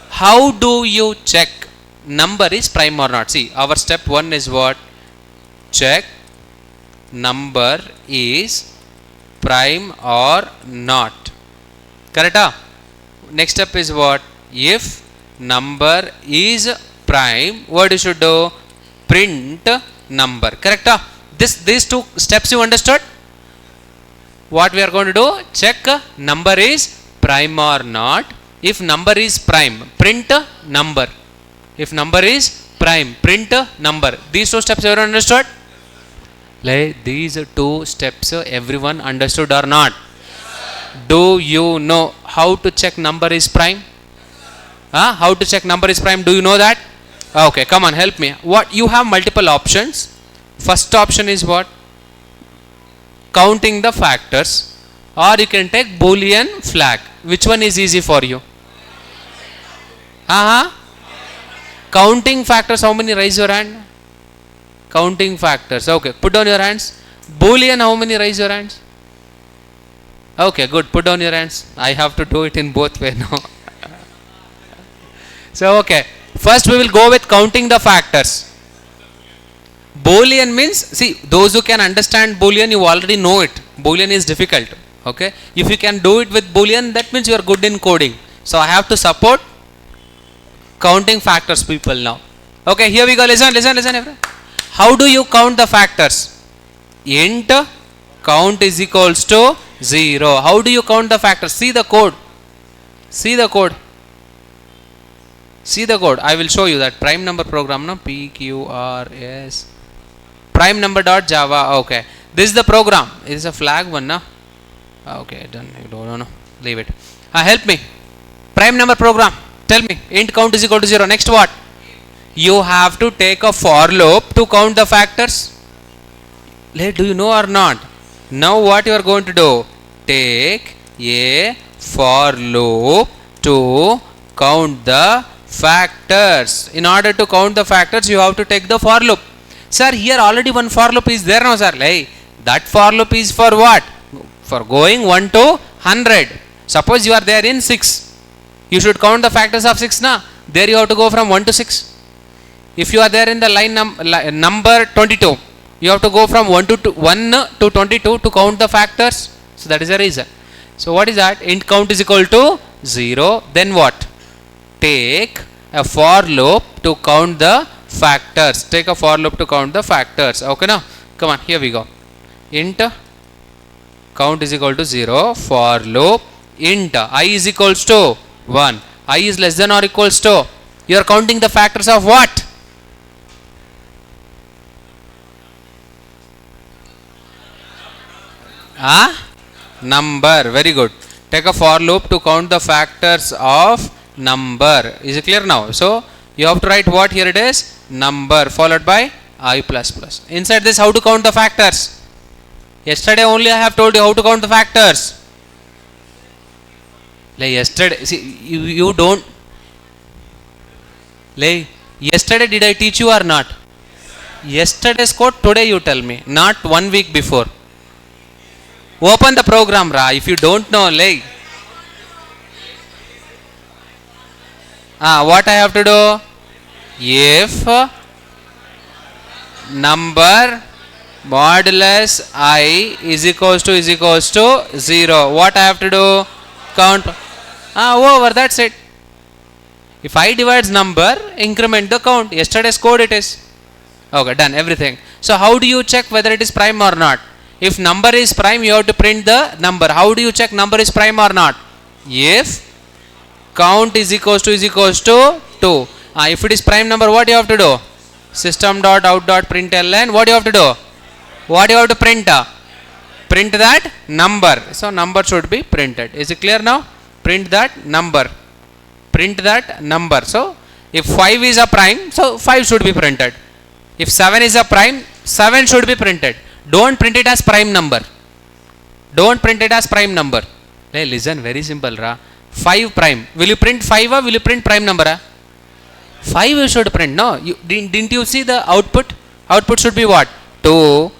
How do you check number is prime or not? See, our step 1 is what? Check number is prime or not. Correct? Next step is what? If number is prime, what you should do? Print number. Correct? These two steps you understood? What we are going to do? Check number is prime or not. If number is prime, print number. If number is prime, print number. These two steps everyone understood? Like these two steps everyone understood or not? Do you know how to check number is prime? How to check number is prime? Do you know that? Okay, come on, help me. What you have multiple options. First option is what? Counting the factors, or you can take Boolean flag. Which one is easy for you? Counting factors. How many? Raise your hand. Counting factors. Okay, put down your hands. Boolean, how many? Raise your hands. Okay, good. Put down your hands. I have to do it in both ways now. So okay, first we will go with counting the factors. Boolean means, see, those who can understand Boolean, you already know it. Boolean is difficult. Okay, if you can do it with Boolean, that means you are good in coding. So I have to support counting factors people now. Okay, here we go. Listen everyone. How do you count the factors? Int count is equals to 0. How do you count the factors? See the code. I will show you that prime number program. No, PQRS prime number dot Java. Okay, this is the program. It is a flag one now. Okay, done. I don't know. Leave it. Help me. Prime number program. Tell me. Int count is equal to 0. Next what? You have to take a for loop to count the factors. Do you know or not? Now what you are going to do? Take a for loop to count the factors. In order to count the factors, you have to take the for loop. Sir, here already one for loop is there now, sir. Hey, that for loop is for what? For going 1 to 100. Suppose you are there in 6. You should count the factors of 6 now. There you have to go from 1 to 6. If you are there in the line number 22, you have to go from 1 to 22 to count the factors. So that is the reason. So what is that? Int count is equal to 0. Then what? Take a for loop to count the factors. Take a for loop to count the factors. Okay now? Come on, here we go. Int count is equal to 0. For loop int I is equals to 1. I is less than or equals to. You are counting the factors of what? Number. Very good. Take a for loop to count the factors of number. Is it clear now? So you have to write what here it is? Number followed by I plus plus. Inside this, how to count the factors? Yesterday only I have told you how to count the factors. Like yesterday, see, you don't. Like yesterday, did I teach you or not? Yesterday's code today you tell me, not 1 week before. Open the program, ra. If you don't know, like, what I have to do? If number modulus I is equals to 0, what I have to do? Count. Over. That's it. If I divides number, increment the count. Yesterday's code it is. Okay, done. Everything. So how do you check whether it is prime or not? If number is prime, you have to print the number. How do you check number is prime or not? If count is equals to 2. If it is prime number, what you have to do? System dot out dot println. What you have to do? What you have to print? Print that number. So number should be printed. Is it clear now? Print that number. Print that number. So if 5 is a prime, so 5 should be printed. If 7 is a prime, 7 should be printed. Don't print it as prime number. Don't print it as prime number. Hey, listen, very simple, ra. 5 prime. Will you print 5 or will you print prime number? 5 you should print. No, didn't you see the output? Output should be what? 2,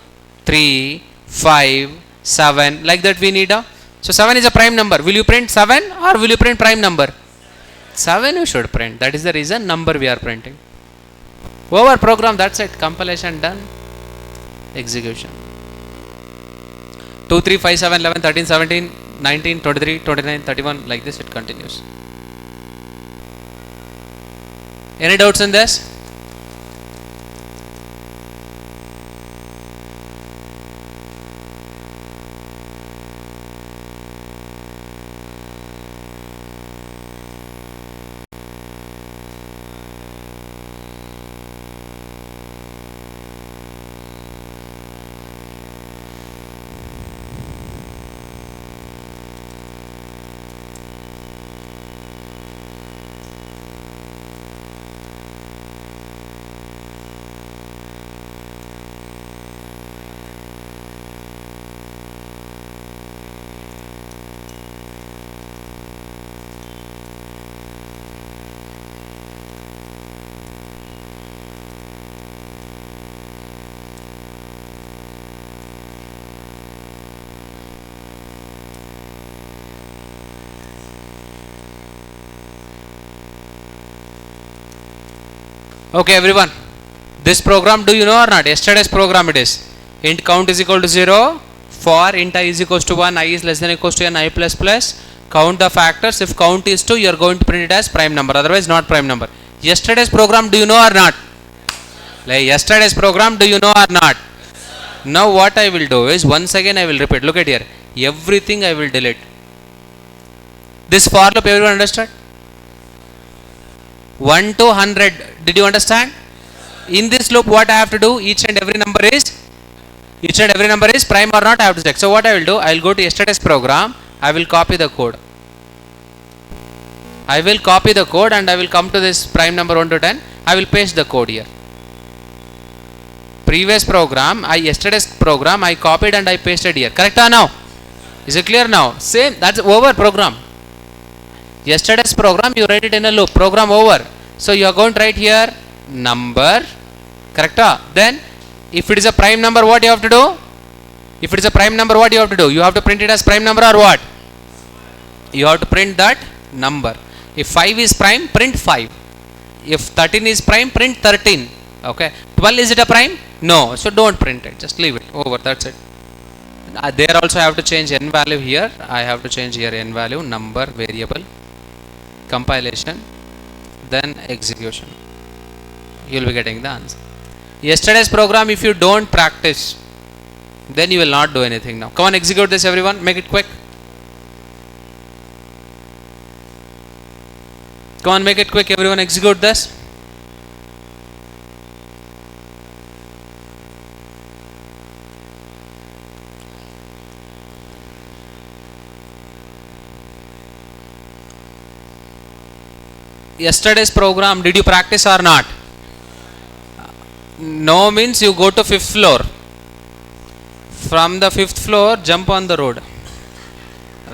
3, 5, 7. Like that we need. So 7 is a prime number. Will you print 7 or will you print prime number? 7 you should print. That is the reason number we are printing. Over program, that's it. Compilation done. Execution. 2, 3, 5, 7, 11, 13, 17, 19, 23, 29, 31. Like this it continues. Any doubts in this? Okay, everyone. This program, do you know or not? Yesterday's program it is. Int count is equal to 0. For int I is equals to 1, I is less than or equals to n, I plus plus. Count the factors. If count is 2, you are going to print it as prime number. Otherwise, not prime number. Yesterday's program, do you know or not? Like yesterday's program, do you know or not? Now what I will do is, once again I will repeat. Look at here. Everything I will delete. This for loop, everyone understand? 1 to 100. Did you understand? In this loop, what I have to do? Each and every number is prime or not. I have to check. So what I will do? I will go to yesterday's program. I will copy the code. I will copy the code and I will come to this prime number 1 to 10. I will paste the code here. Previous program, yesterday's program, I copied and I pasted here. Correct or now? Is it clear now? Same. That's over program. Yesterday's program, you write it in a loop. Program over. So you are going to write here number, correct? Then if it is a prime number, what you have to do? If it is a prime number, what you have to do? You have to print it as prime number or what? You have to print that number. If 5 is prime, print 5. If 13 is prime, print 13. Okay. 12, is it a prime? No. So don't print it. Just leave it over. That's it. There also I have to change n value here. I have to change here n value, number, variable, compilation, then execution. You will be getting the answer. Yesterday's program, if you don't practice, then you will not do anything now. Come on, execute this everyone. Make it quick. Come on, make it quick everyone. Execute this. Yesterday's program, did you practice or not? No means you go to 5th floor. From the 5th floor, jump on the road.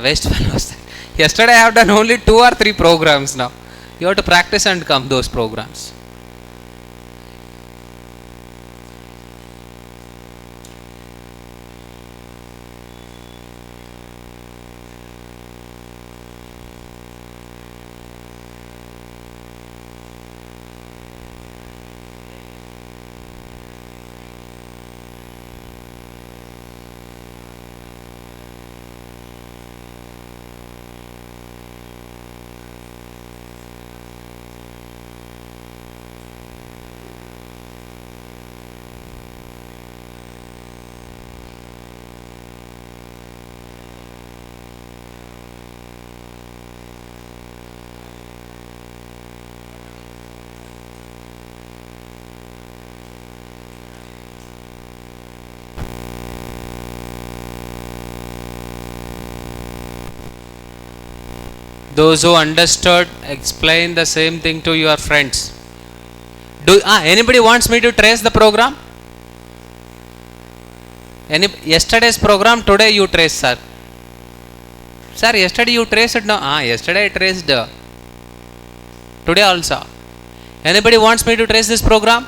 Waste fellows. Yesterday I have done only 2 or 3 programs now. You have to practice and come those programs. Those who understood, explain the same thing to your friends. Anybody wants me to trace the program? Yesterday's program, today you trace, sir. Sir, yesterday you traced it now. Yesterday I traced. Today also. Anybody wants me to trace this program?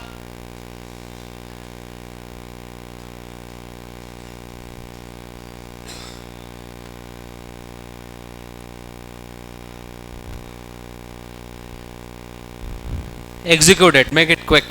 Execute it. Make it quick.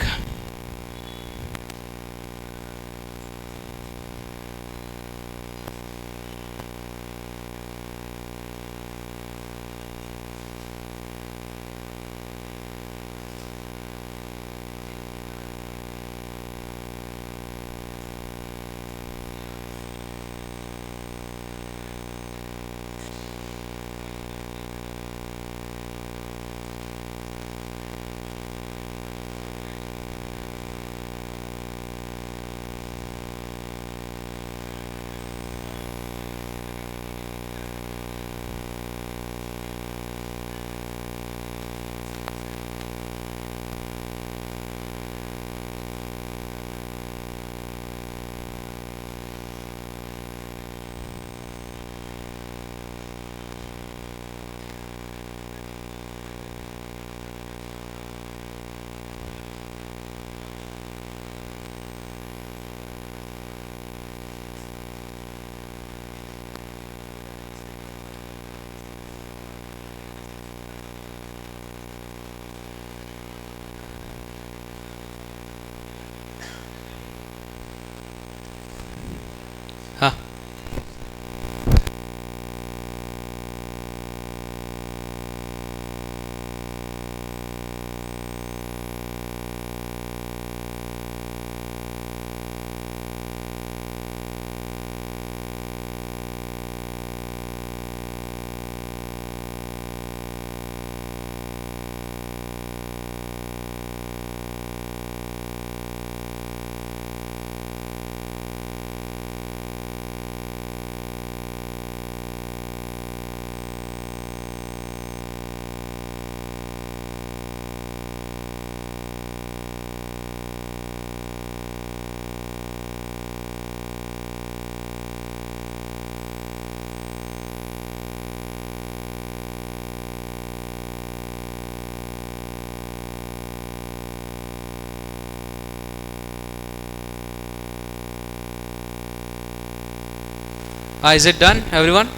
Is it done, everyone?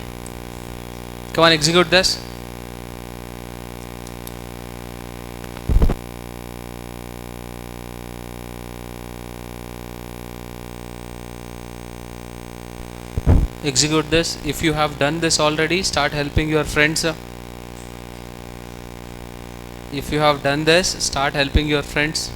Come on, execute this. Execute this. If you have done this already, start helping your friends. If you have done this, start helping your friends.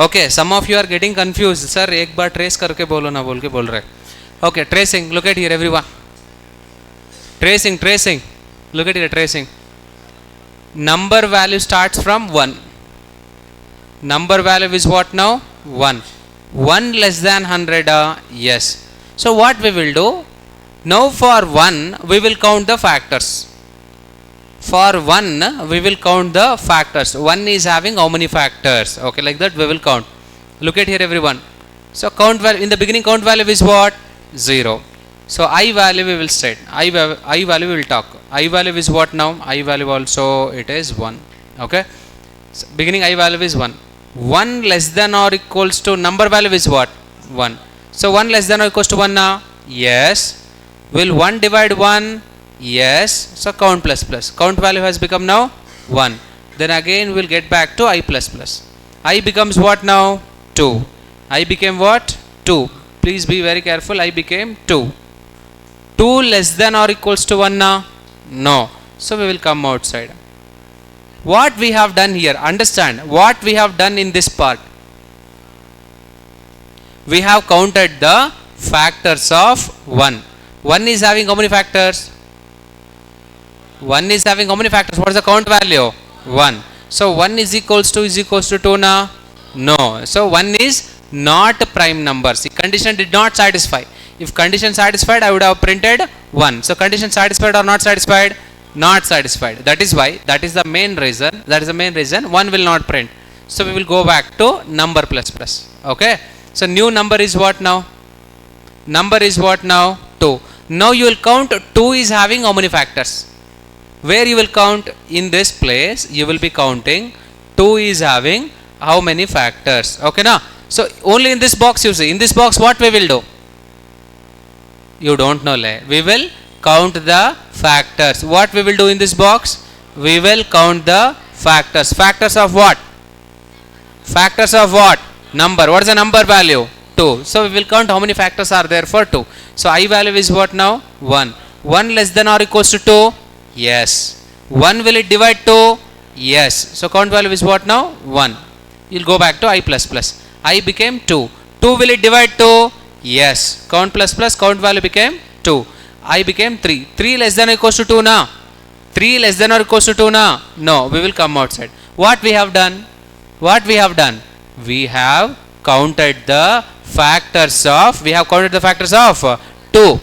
Okay, some of you are getting confused. Sir, एक बार trace करके बोलो ना बोल के बोल रहे. Okay, tracing. Look at here, everyone. Tracing. Look at here, tracing. Number value starts from 1. Number value is what now? 1. 1 less than 100. Yes. So what we will do? Now for 1 we will count the factors. For 1 we will count the factors. 1 is having how many factors? Okay, like that we will count. Look at here everyone. So count value, in the beginning count value is what? 0. So I value we will state. I value we will talk. I value is what now? I value also it is 1. Okay. So beginning I value is 1. 1 less than or equals to number value is what? 1. So 1 less than or equals to 1 now? Yes. Will 1 divide 1? Yes. So count plus plus. Count value has become now 1. Then again we'll get back to I plus plus. I becomes what now? 2. I became what? 2. Please be very careful. I became 2. 2 less than or equals to 1 now? No. So we will come outside. What we have done here, understand what we have done in this part. We have counted the factors of 1. 1 is having how many factors? 1 is having how many factors? What is the count value? 1. So 1 is equals to 2 now? No. So 1 is not prime number. See, condition did not satisfy. If condition satisfied, I would have printed 1. So condition satisfied or not satisfied? Not satisfied. That is why, that is the main reason. That is the main reason 1 will not print. So we will go back to number plus plus. Okay. So new number is what now? Number is what now? 2. Now you will count 2 is having how many factors? Where you will count? In this place you will be counting 2 is having how many factors? Okay now. So only in this box you see. In this box what we will do? You don't know. We will count the factors. What we will do in this box? We will count the factors. Factors of what? Factors of what? Number. What is the number value? 2. So we will count how many factors are there for 2. So I value is what now? 1. 1 less than or equals to 2? Yes. 1 will it divide 2? Yes. So count value is what now? 1. You will go back to I plus plus. I became 2. 2 will it divide 2? Yes. Count plus plus, count value became 2. I became 3. 3 less than or equals to 2 now? 3 less than or equals to 2 now? No. We will come outside. What we have done? What we have done? We have counted the factors of, 2.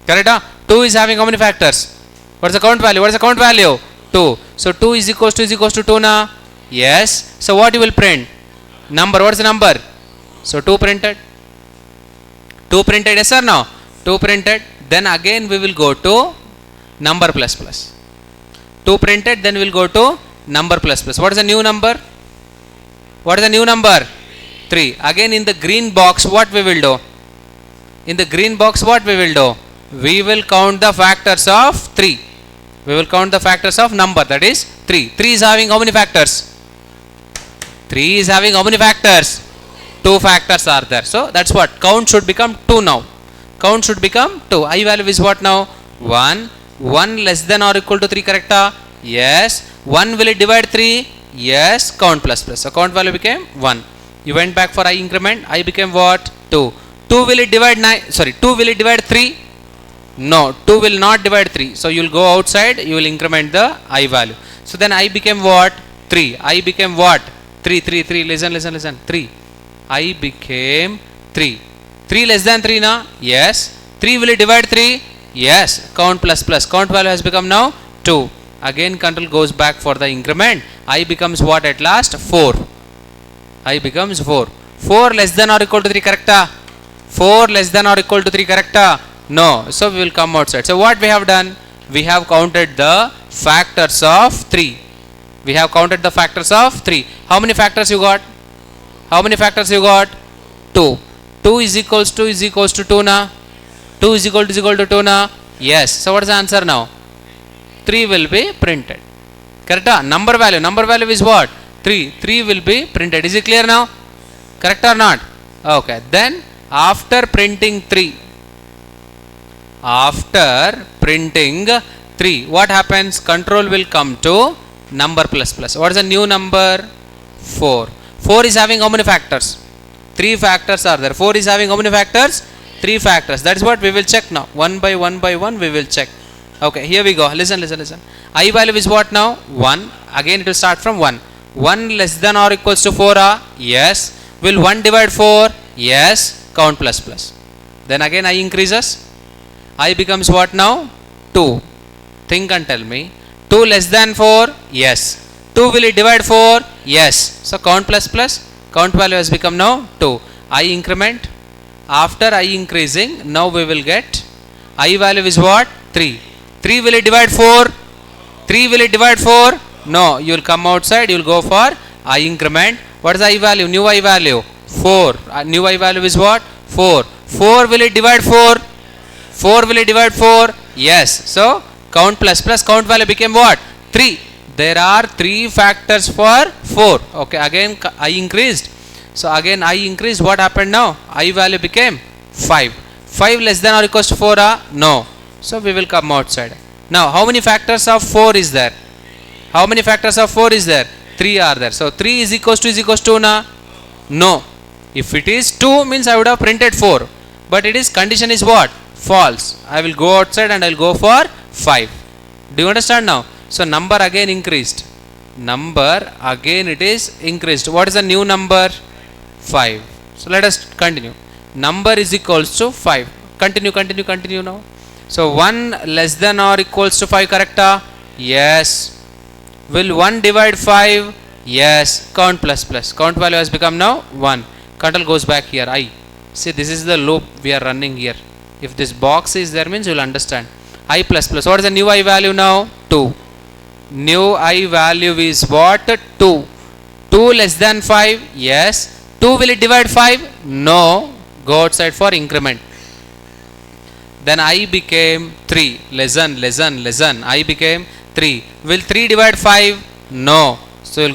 Correct? 2 is having how many factors? What is the count value? What is the count value? 2. So 2 is equals to 2 now? Yes. So what you will print? Number. What is the number? So 2 printed. 2 printed, yes or no? 2 printed. Then again we will go to number plus plus. 2 printed, then we will go to number plus plus. What is the new number? What is the new number? 3. Again in the green box what we will do? In the green box what we will do? We will count the factors of 3. We will count the factors of number, that is 3. 3 is having how many factors? 3 is having how many factors? 2 factors are there. So that's what. Count should become 2 now. Count should become 2. I value is what now? 1. 1 less than or equal to 3, correct? Yes. 1 will it divide 3? Yes. Count plus plus. So count value became 1. You went back for I increment. I became what? 2. 2 will it divide 9? Sorry. 2 will it divide 3? No. 2 will not divide 3. So you will go outside. You will increment the I value. So then I became what? 3. I became what? 3. Listen. 3. I became 3. 3 less than 3 now? Yes. 3 will it divide 3? Yes. Count plus plus. Count value has become now 2. Again control goes back for the increment. I becomes what at last? 4. I becomes 4. 4 less than or equal to 3, correct? 4 less than or equal to 3, correct? No. So we will come outside. So what we have done? We have counted the factors of 3. We have counted the factors of 3. How many factors you got? How many factors you got? 2. 2 is equals to 2 now? 2 is equal to 2 now? Yes. So what is the answer now? 3 will be printed. Correct? Number value is what? 3. 3 will be printed. Is it clear now? Correct or not? Okay. Then after printing 3, what happens? Control will come to number plus plus. What is the new number? 4. 4 is having how many factors? 3 factors are there. 4 is having how many factors? 3 factors. That is what we will check now. One by one we will check. Okay, here we go. Listen. I value is what now? 1. Again it will start from 1. 1 less than or equals to 4? Yes. Will 1 divide 4? Yes. Count plus plus. Then again I increases. I becomes what now? 2. Think and tell me. 2 less than 4? Yes. 2 will it divide 4? Yes. So count plus plus. Count value has become now 2. I increment. After I increasing, now we will get I value is what? 3. 3 will it divide 4? 3 will it divide 4? No. You will come outside. You will go for I increment. What is I value? New I value? 4. New I value is what? 4. 4 will it divide 4? 4 will it divide 4? Yes. So count plus plus. Count value became what? 3. There are 3 factors for 4. Okay. Again I increased. So again I increased. What happened now? I value became 5. 5 less than or equals to 4? No. So we will come outside. Now how many factors of 4 is there? How many factors of 4 is there? 3 are there. So 3 is equals to na? No. If it is 2 means I would have printed 4. But it is condition is what? False. I will go outside and I will go for 5. Do you understand now? So number again increased. Number again it is increased. What is the new number? 5. So let us continue. Number is equals to 5. Continue now. So 1 less than or equals to 5, correct? Yes. Will 1 divide 5? Yes. Count plus plus. Count value has become now 1. Control goes back here. I. See, this is the loop we are running here. If this box is there means you will understand. I plus plus. What is the new I value now? 2. New I value is what? 2. 2 less than 5? Yes. 2 will it divide 5? No. Go outside for increment. Then I became 3. Lesson. I became 3. Will 3 divide 5? No. So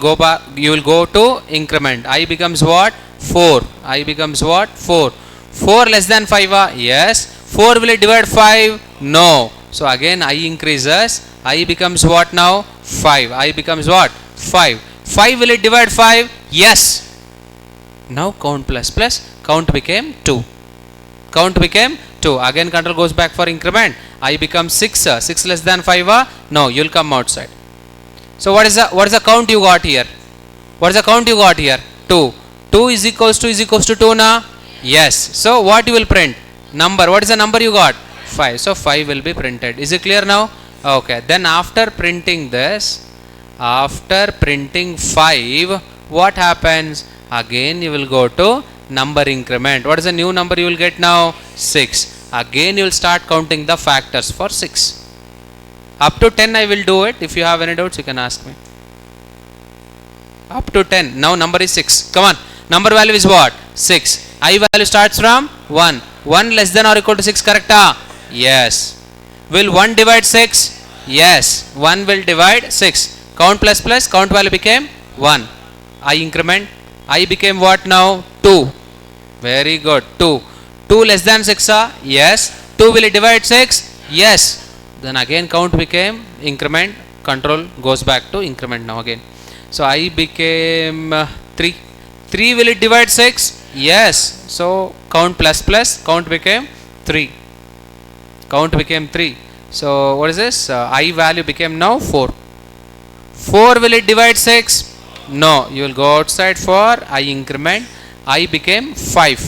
you will go to increment. I becomes what? 4. I becomes what? 4. 4 less than 5? Yes. 4 will it divide 5? No. So again I increases. I becomes what now? 5. I becomes what? 5. 5 will it divide 5? Yes. Now count plus plus. Count became 2. Count became 2. Again control goes back for increment. I becomes 6. 6 less than 5? No. You will come outside. So what is the count you got here? What is the count you got here? 2. 2 is equals to 2 na? Yes. So what you will print? Number. What is the number you got? 5. So 5 will be printed. Is it clear now? Okay. Then after printing this, after printing 5, what happens? Again you will go to number increment. What is the new number you will get now? 6. Again you will start counting the factors for 6. Up to 10 I will do it. If you have any doubts you can ask me. Up to 10. Now number is 6. Come on. Number value is what? 6. I value starts from 1. 1 less than or equal to 6, correct? Yes. Will 1 divide 6? Yes. 1 will divide 6. Count plus plus. Count value became 1. I increment. I became what now? 2. Very good. 2. 2 less than 6? Yes. 2 will it divide 6? Yes. Then again count became increment. Control goes back to increment now again. So I became 3. 3 will it divide 6? Yes. So count plus plus. Count became 3. Count became 3. So what is this? I value became now 4. 4 will it divide 6? No. You will go outside for I increment. I became 5.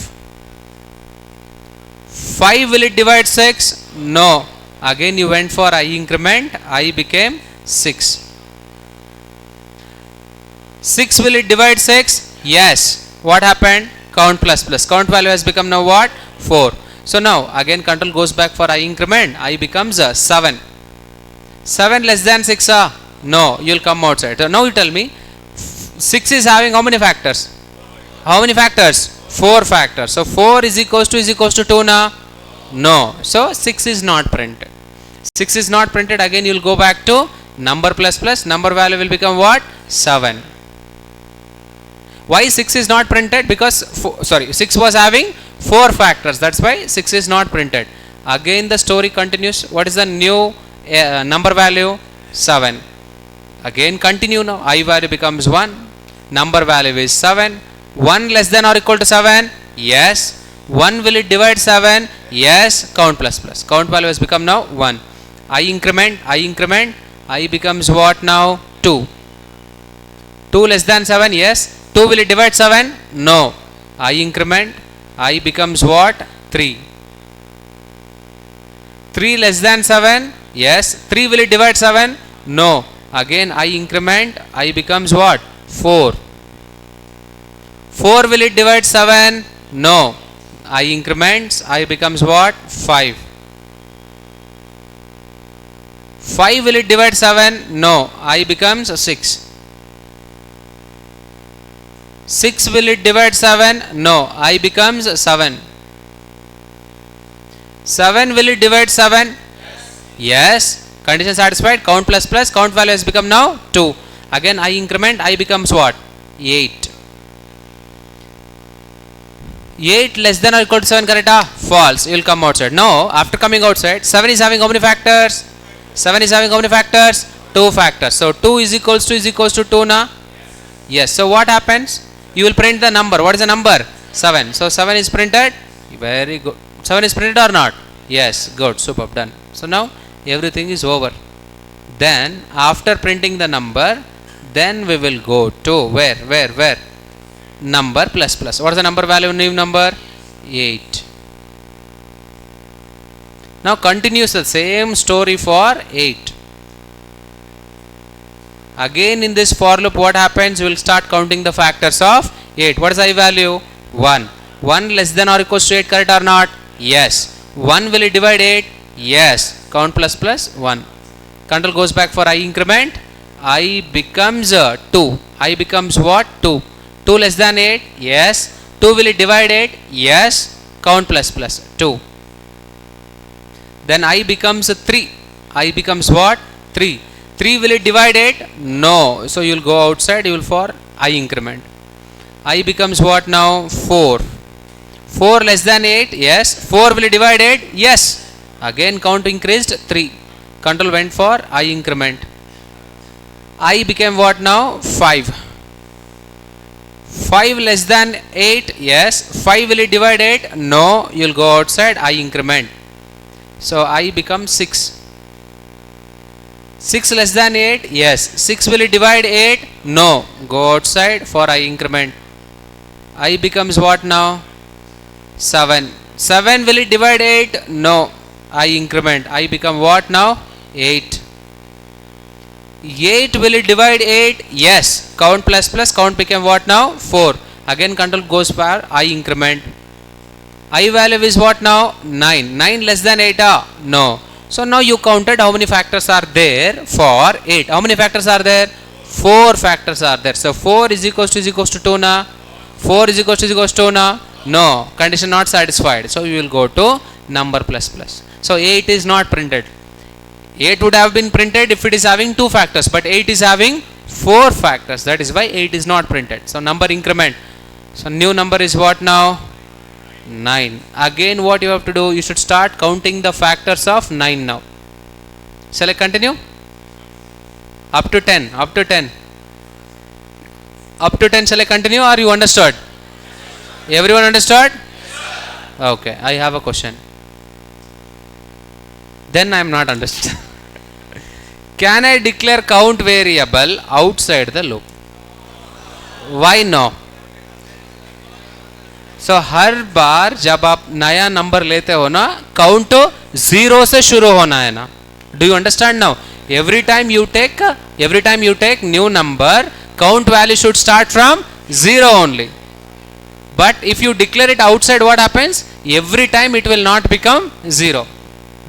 5 will it divide 6? No. Again you went for I increment. I became 6. 6 will it divide 6? Yes. What happened? Count plus plus. Count value has become now what? 4. So now again control goes back for I increment. I becomes 7. 7 less than 6? No. You will come outside. So now you tell me 6 is having how many factors? How many factors? 4 factors. So 4 is equals to 2 na? No. So 6 is not printed. 6 is not printed. Again you will go back to number plus plus. Number value will become what? 7. Why 6 is not printed? Because 6 was having 4 factors. That's why 6 is not printed. Again the story continues. What is the new number value? 7. Again continue now. I value becomes 1. Number value is 7. 1 less than or equal to 7? Yes. 1 will it divide 7? Yes. Count plus plus. Count value has become now 1. I increment. I becomes what now? 2. 2 less than 7? Yes. 2 will it divide 7? No. I increment. I becomes what? 3. 3 less than 7? Yes. 3 will it divide 7? No. Again I increment, I becomes what? 4. 4 will it divide 7? No. I increments, I becomes what? 5. 5 will it divide 7? No. I becomes 6. 6 will it divide 7? No. I becomes 7. 7 will it divide 7? Yes. Condition satisfied. Count plus plus. Count value has become now 2. Again I increment. I becomes what? 8. 8 less than or equal to 7, correct? False. You will come outside. No. After coming outside, 7 is having how many factors? 7 is having how many factors? 2 factors. So 2 is equals to 2 na? Yes. So what happens? You will print the number. What is the number? 7. So 7 is printed. Very good. 7 is printed or not? Yes. Good. Superb. Done. So now everything is over. Then after printing the number, then we will go to where? Number plus plus. What is the number value in new number? 8. Now continues the same story for 8. Again in this for loop what happens? We will start counting the factors of 8. What is I value? 1. 1 less than or equals to 8, correct or not? Yes. 1 will it divide 8? Yes. Count plus plus 1. Control goes back for I increment. I becomes 2. I becomes what? 2. 2 less than 8? Yes. 2 will it divide 8? Yes. Count plus plus 2. Then I becomes 3. I becomes what? 3. 3 will it divide 8? No. So you will go outside. You will for I increment. I becomes what now? 4. 4 less than 8? Yes. 4 will it divide 8? Yes. Again count increased 3. Control went for I increment. I became what now? 5. 5 less than 8? Yes. 5 will it divide 8? No. You will go outside. I increment. So I become 6. 6 less than 8? Yes. 6 will it divide 8? No. Go outside for I increment. I becomes what now? 7. 7 will it divide 8? No. I increment. I become what now? 8. 8 will it divide 8? Yes. Count plus plus. Count became what now? 4. Again control goes for I increment. I value is what now? 9. 9 less than 8? No. So now you counted how many factors are there for 8. How many factors are there? 4 factors are there. So 4 is equals to 2 na? 4 is equals to 2 na? No. Condition not satisfied. So you will go to number plus plus. So 8 is not printed. 8 would have been printed if it is having 2 factors. But 8 is having 4 factors. That is why 8 is not printed. So number increment. So new number is what now? 9. Again what you have to do? You should start counting the factors of 9 now. Shall I continue? Up to 10. Up to 10. Up to 10 shall I continue or you understood? Everyone understood? Okay. I have a question. Then I am not understood. Can I declare count variable outside the loop? Why no? So हर बार जब आप नया number लेते हो ना, count 0 से शुरू होना है ना. Do you understand now? Every time you take new number, count value should start from 0 only. But if you declare it outside, what happens? Every time it will not become 0.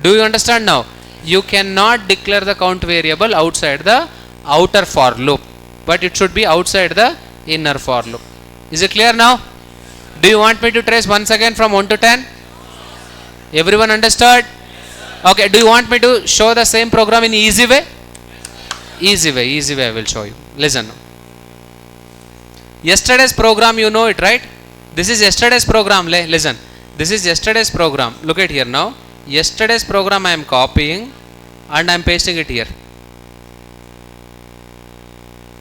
Do you understand now? You cannot declare the count variable outside the outer for loop, but it should be outside the inner for loop. Is it clear now? Do you want me to trace once again from 1 to 10? Everyone understood? Okay, do you want me to show the same program in easy way? Easy way I will show you. Listen. Yesterday's program, you know it, right? This is yesterday's program. Listen. This is yesterday's program. Look at here now. Yesterday's program I am copying and I am pasting it here.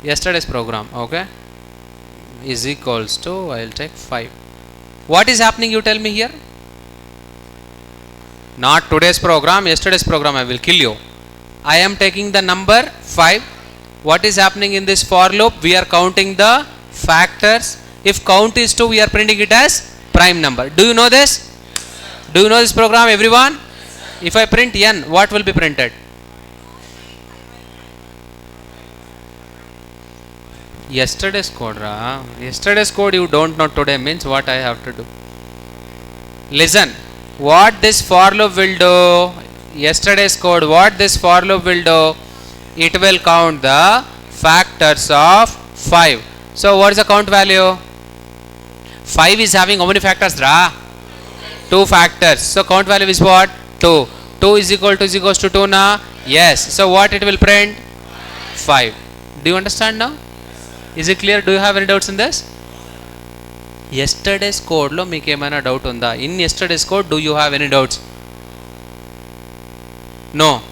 Yesterday's program, okay, is equals to, I will take 5. What is happening, you tell me here? Not today's program, yesterday's program, I will kill you. I am taking the number 5. What is happening in this for loop? We are counting the factors. If count is 2, we are printing it as prime number. Do you know this? Do you know this program, everyone? If I print n, what will be printed? Yesterday's code, ra. Yesterday's code you don't know today means what I have to do. Listen, what this for loop will do, yesterday's code, what this for loop will do, it will count the factors of 5. So what is the count value? 5 is having how many factors, ra? 2 factors. So count value is what? 2. 2 is equals to 2 na? Yes. So what it will print? 5. Do you understand now? Is it clear? Do you have any doubts in this? Yesterday's code lo meeku emaina doubt unda? In yesterday's code, do you have any doubts? No.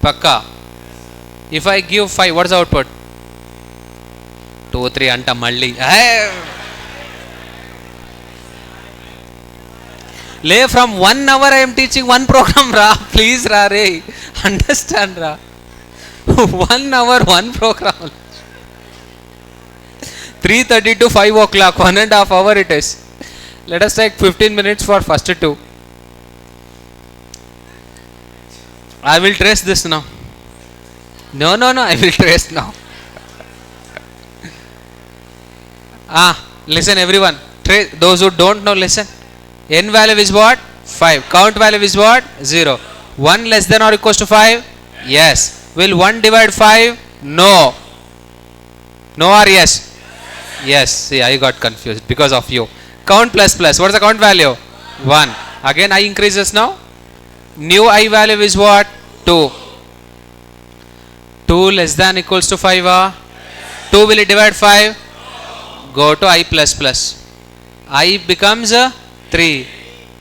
Pakka. If I give 5, what is the output? 2, 3 anta malli. Lay from 1 hour I am teaching one program, ra. Please, ra, re. Understand, ra. 1 hour, one program. 3:30 to 5 o'clock, 1.5 hours it is. Let us take 15 minutes for first 2. I will trace this now. No, I will trace now. Listen everyone. Trace, those who don't know, listen. N value is what? 5. Count value is what? 0. 1 less than or equals to 5? Yes. Will 1 divide 5? No. No or yes? Yes. See, I got confused because of you. Count plus plus. What is the count value? 1. Again I increases now. New I value is what? 2. 2 less than equals to 5. 2 will it divide 5? Go to I plus plus. I becomes 3.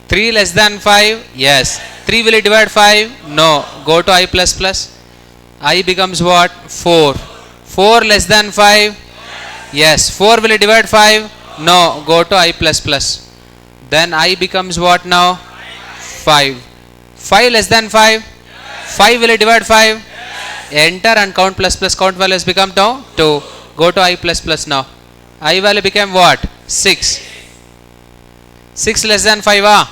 3 less than 5? Yes. 3 will it divide 5? No. Go to I plus plus. I becomes what? 4. 4 less than 5? Yes. 4 will it divide 5? No. Go to I plus plus. Then I becomes what now? 5. 5 less than 5? 5 will it divide 5? Enter and count plus plus. Count value has become now 2. Go to I plus plus now. I value became what? 6. 6 less than 5?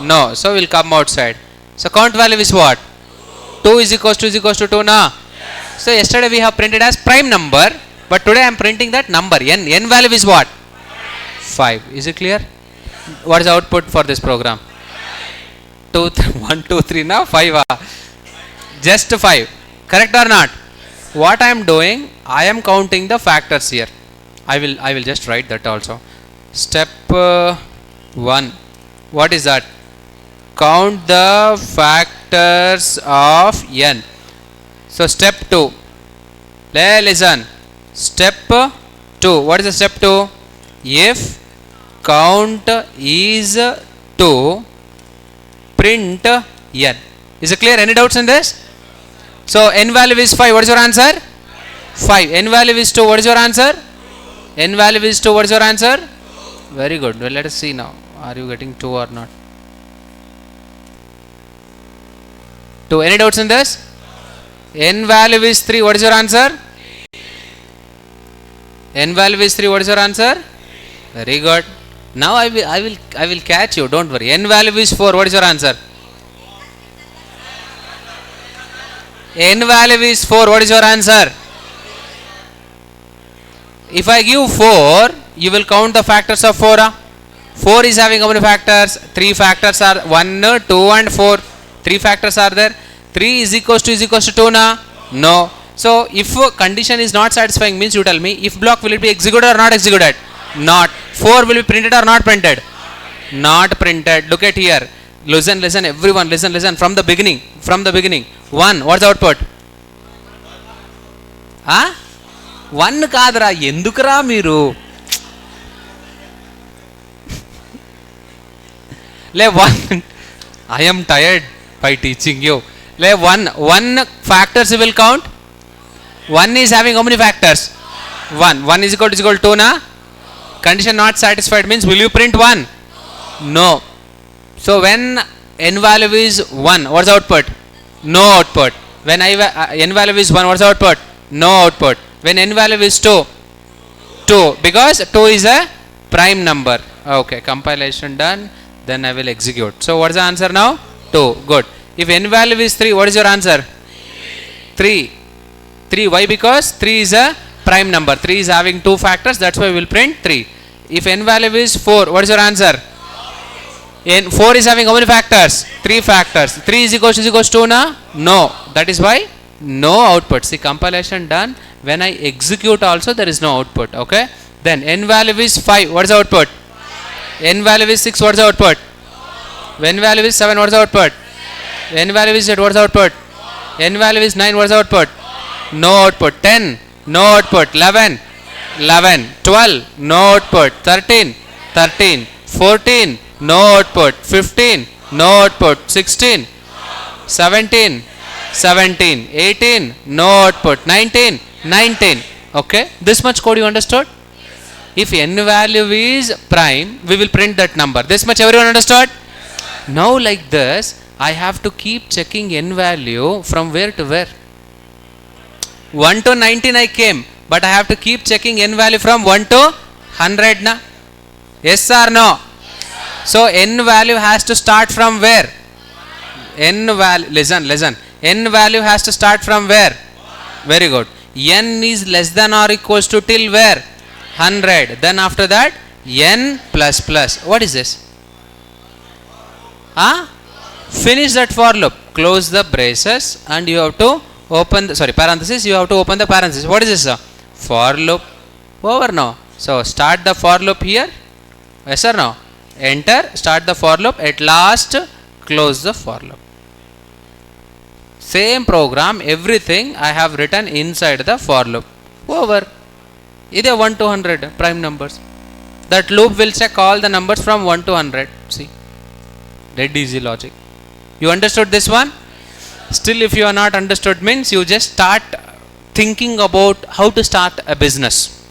No. So we'll come outside. So count value is what? 2 is equals to 2 na? So yesterday we have printed as prime number, but today I am printing that number. N value is what? 5. Is it clear? What is the output for this program? 1, 2, 3 now 5. Just 5. Correct or not? What I am doing, I am counting the factors here. I will just write that also. Step 1. What is that? Count the factors of n. So step 2. Listen. Step 2. What is the step 2? If count is 2, print n. Is it clear? Any doubts in this? So n value is 5. What is your answer? 5. N value is 2. What is your answer? N value is 2. What is your answer? Very good. Well, let us see now. Are you getting 2 or not? 2. Any doubts in this? N value is 3. What is your answer? N value is 3. What is your answer? Very good. Now I will catch you. Don't worry. N value is 4. What is your answer? N value is 4. What is your answer? If I give 4, you will count the factors of 4. 4 is having how many factors? 3 factors are 1, 2 and 4. 3 factors are there. 3 is equals to 2 na? No. So if condition is not satisfying means you tell me if block will it be executed or not executed? Not. 4 will be printed or not printed? Not printed. Look at here. Listen everyone, listen from the beginning. 1. What's the output? 1 కాదురా, ఎందుకురా మీరు? లే 1. I am tired by teaching you. Lay 1 factors you will count. 1 is having how many factors? 1 is equal to 2 na? Condition not satisfied means will you print 1? No. So when n value is 1, what's the output? No output. When n value is 1, what's the output? No output. When n value is 2, because 2 is a prime number. Okay, compilation done. Then I will execute. So what is the answer now? 2. Good. If n value is 3, what is your answer? 3. 3. Why? Because 3 is a prime number. 3 is having 2 factors. That's why we will print 3. If n value is 4, what is your answer? 4 is having how many factors? 3 factors. 3 is equals to 2 na? No. That is why no output. See, compilation done. When I execute also, there is no output. Okay. Then n value is 5. What is the output? N value is 6. What is the output? N value is 7. What is the output? N value is 8. What is the output? N value is 9. What is the output? No output. 10. No output. 11. 11. 12. No output. 13. 13. 14. No output. 15. No output. 16. 17. 17. 18. No output. 19. 19. Okay. This much code you understood? If n value is prime, we will print that number. This much everyone understood? Now like this, I have to keep checking n value from where to where. 1 to 19 I came, but I have to keep checking n value from 1 to 100 na? Yes or no? So n value has to start from where? N value, listen. N value has to start from where? Very good. N is less than or equals to till where? 100. Then after that, n plus plus. What is this? Finish that for loop. Close the braces and you have to open the, parenthesis. You have to open the parenthesis. What is this? For loop. Over now. So start the for loop here. Yes or no? Enter. Start the for loop. At last, close the for loop. Same program, everything I have written inside the for loop. Over. Either 1 to 100 prime numbers. That loop will check all the numbers from 1 to 100. See, dead easy logic. You understood this one? Still, if you are not understood, means you just start thinking about how to start a business,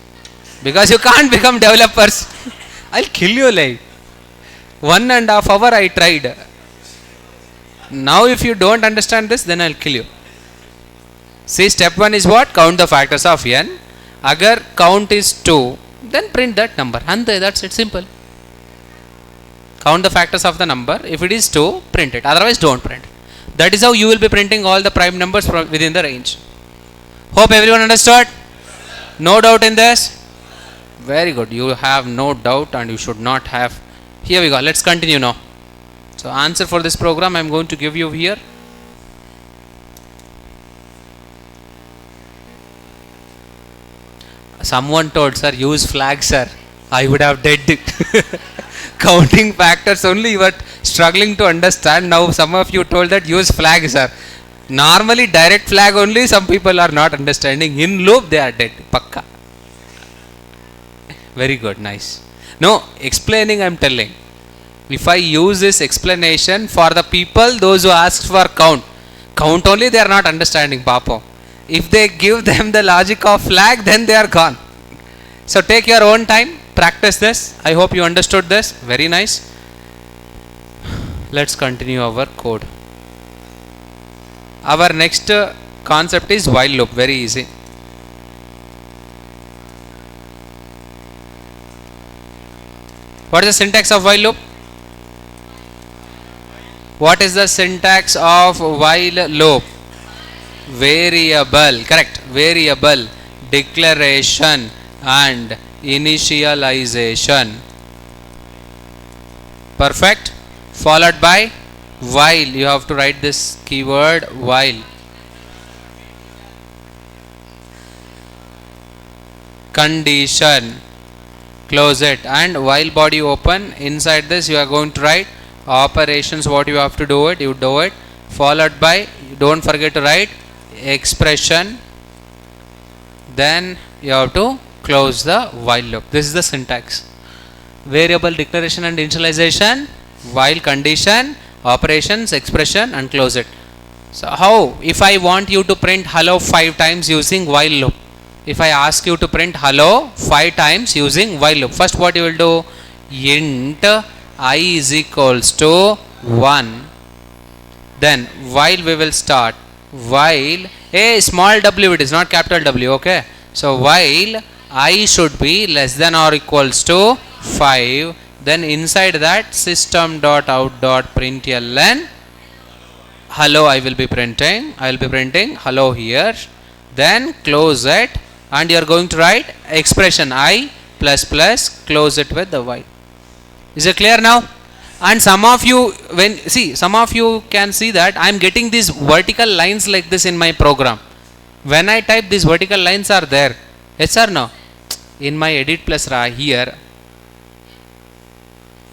because you can't become developers. I'll kill you like 1.5 hours I tried. Now if you don't understand this, then I'll kill you. See, step 1 is what? Count the factors of n. Agar count is 2, then print that number. And that's it, simple. Count the factors of the number. If it is 2, print it. Otherwise, don't print. That is how you will be printing all the prime numbers from within the range. Hope everyone understood? No doubt in this? Very good. You have no doubt and you should not have. Here we go. Let's continue now. So, answer for this program I am going to give you here. Someone told, sir, use flag, sir. I would have dead it. Counting factors only you were struggling to understand. Now some of you told that use flag, sir. Normally direct flag only some people are not understanding. In loop they are dead. Pakka. Very good, nice. No, explaining I am telling. If I use this explanation for the people, those who asked for count only they are not understanding, Papo. If they give them the logic of flag, then they are gone. So take your own time, practice this. I hope you understood this. Very nice. Let's continue our code. Our next concept is while loop. Very easy. What is the syntax of while loop? What is the syntax of while loop? Variable, correct. Variable, declaration and initialization. Perfect. Followed by while. You have to write this keyword while. Condition. Close it. And while body open. Inside this you are going to write operations. What you have to do it. You do it. Followed by, don't forget to write expression. Then you have to close the while loop. This is the syntax. Variable, declaration and initialization, while, condition, operations, expression and close it. So how? If I want you to print hello 5 times using while loop. If I ask you to print hello 5 times using while loop. First what you will do? Int I is equals to 1. Then while we will start. While a small w, it is not capital W, okay. So while I should be less than or equals to 5, then inside that system.out.println hello I will be printing. I will be printing hello here. Then close it and you are going to write expression I plus plus, close it with the y. Is it clear now? And some of you, some of you can see that I am getting these vertical lines like this in my program. When I type, these vertical lines are there. Yes or no? In my edit plus ra here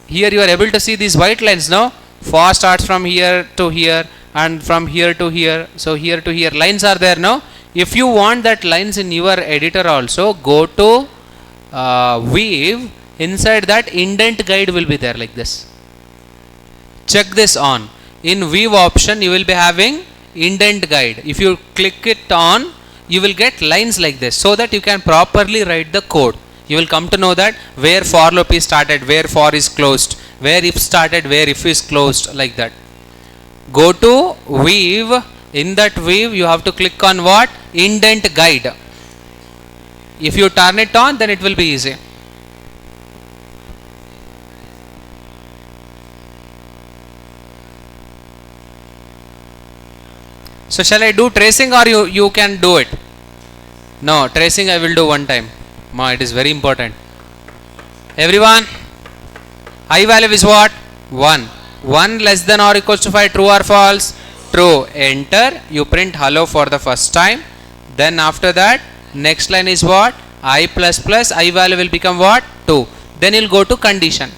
you are able to see these white lines. No, for starts from here to here and from here to here, so here to here lines are there. No, if you want that lines in your editor also, go to weave. Inside that indent guide will be there like this. Check this on. In weave option you will be having indent guide. If you click it on, you will get lines like this, so that you can properly write the code. You will come to know that where for loop is started, where for is closed, where if started, where if is closed, like that. Go to weave. In that weave you have to click on what? Indent guide. If you turn it on, then it will be easy. So shall I do tracing, or you can do it? No, tracing I will do one time. Ma, it is very important. Everyone, I value is what? 1. 1 less than or equals to 5, true or false? True. Enter. You print hello for the first time. Then after that, next line is what? I plus plus, I value will become what? 2. Then you will go to condition.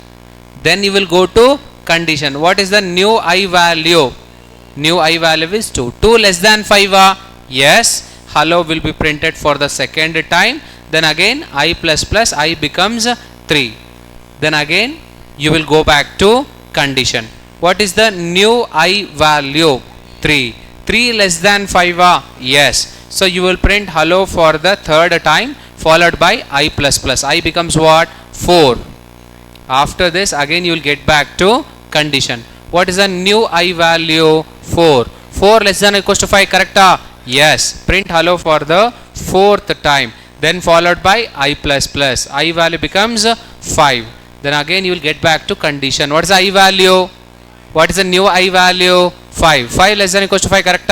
Then you will go to condition. What is the new I value? New I value is 2. 2 less than 5. Yes. Hello will be printed for the second time. Then again I plus plus, I becomes 3. Then again you will go back to condition. What is the new I value? 3. 3 less than 5. Yes. So you will print hello for the third time, followed by I plus plus. I becomes what? 4. After this again you will get back to condition. What is the new I value? 4. 4 less than or equals to 5, correct? Yes. Print hello for the fourth time, then followed by I plus plus. I value becomes 5. Then again you will get back to condition. What is the I value? What is the new I value? 5. 5 less than or equals to 5, correct?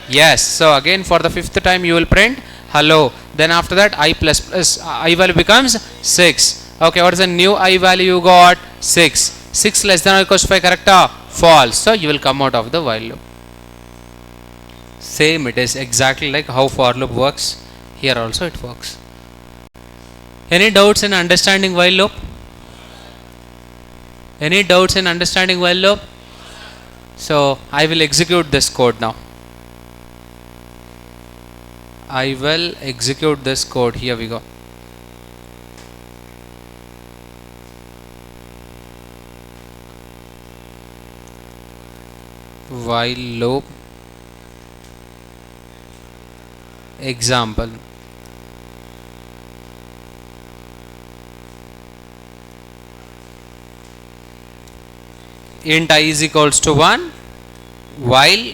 Yes. So again for the fifth time you will print hello. Then after that I plus plus, I value becomes 6. Okay, what is the new I value you got? 6. 6 less than or equals to 5, correct? False. So you will come out of the while loop. Same, it is exactly like how for loop works. Here also it works. Any doubts in understanding while loop? Any doubts in understanding while loop? So I will execute this code now. I will execute this code. Here we go. While loop example. Int I is equals to 1, while,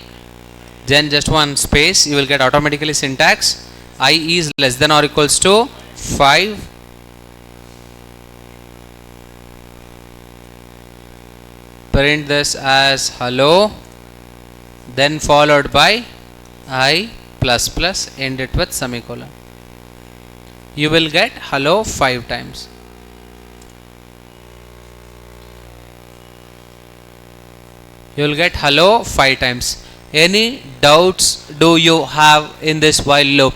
then just one space, you will get automatically syntax. I is less than or equals to 5. Print this as hello, then followed by I plus plus, end it with semicolon. You will get hello 5 times. You will get hello 5 times. Any doubts do you have in this while loop?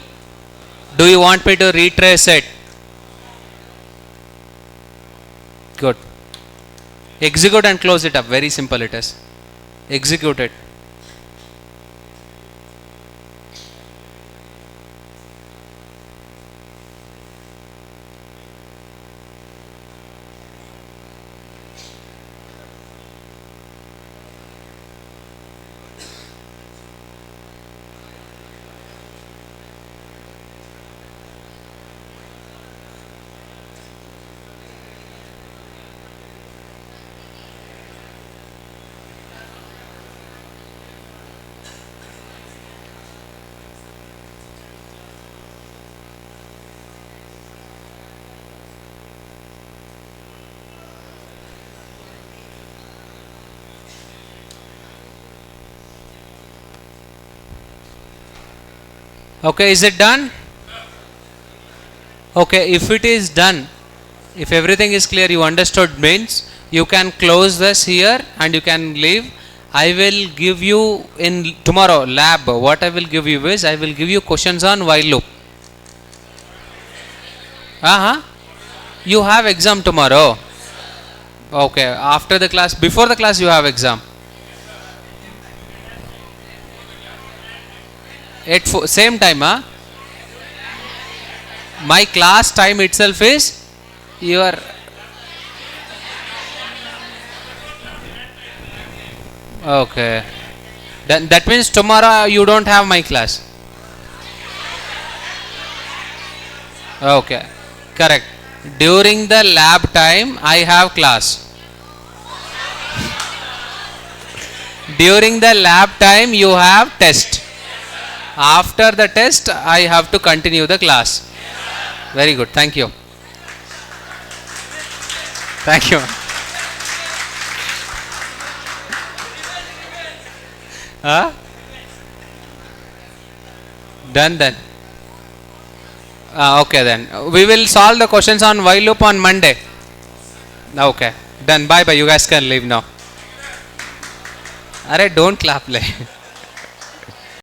Do you want me to retrace it? Good. Execute and close it up. Very simple it is. Execute it. Okay, is it done? Okay, if it is done, if everything is clear, you understood, means you can close this here and you can leave. I will give you in tomorrow lab, what I will give you is, I will give you questions on while loop. You have exam tomorrow. Okay, after the class, before the class you have exam. At same time, my class time itself is your. Okay, then that means tomorrow you don't have my class. Okay, correct. During the lab time I have class. During the lab time you have test. After the test I have to continue the class. Very good, thank you. Thank you. Huh? Done then. Okay then. We will solve the questions on while loop on Monday. Okay. Done. Bye bye. You guys can leave now. Arey, don't clap like.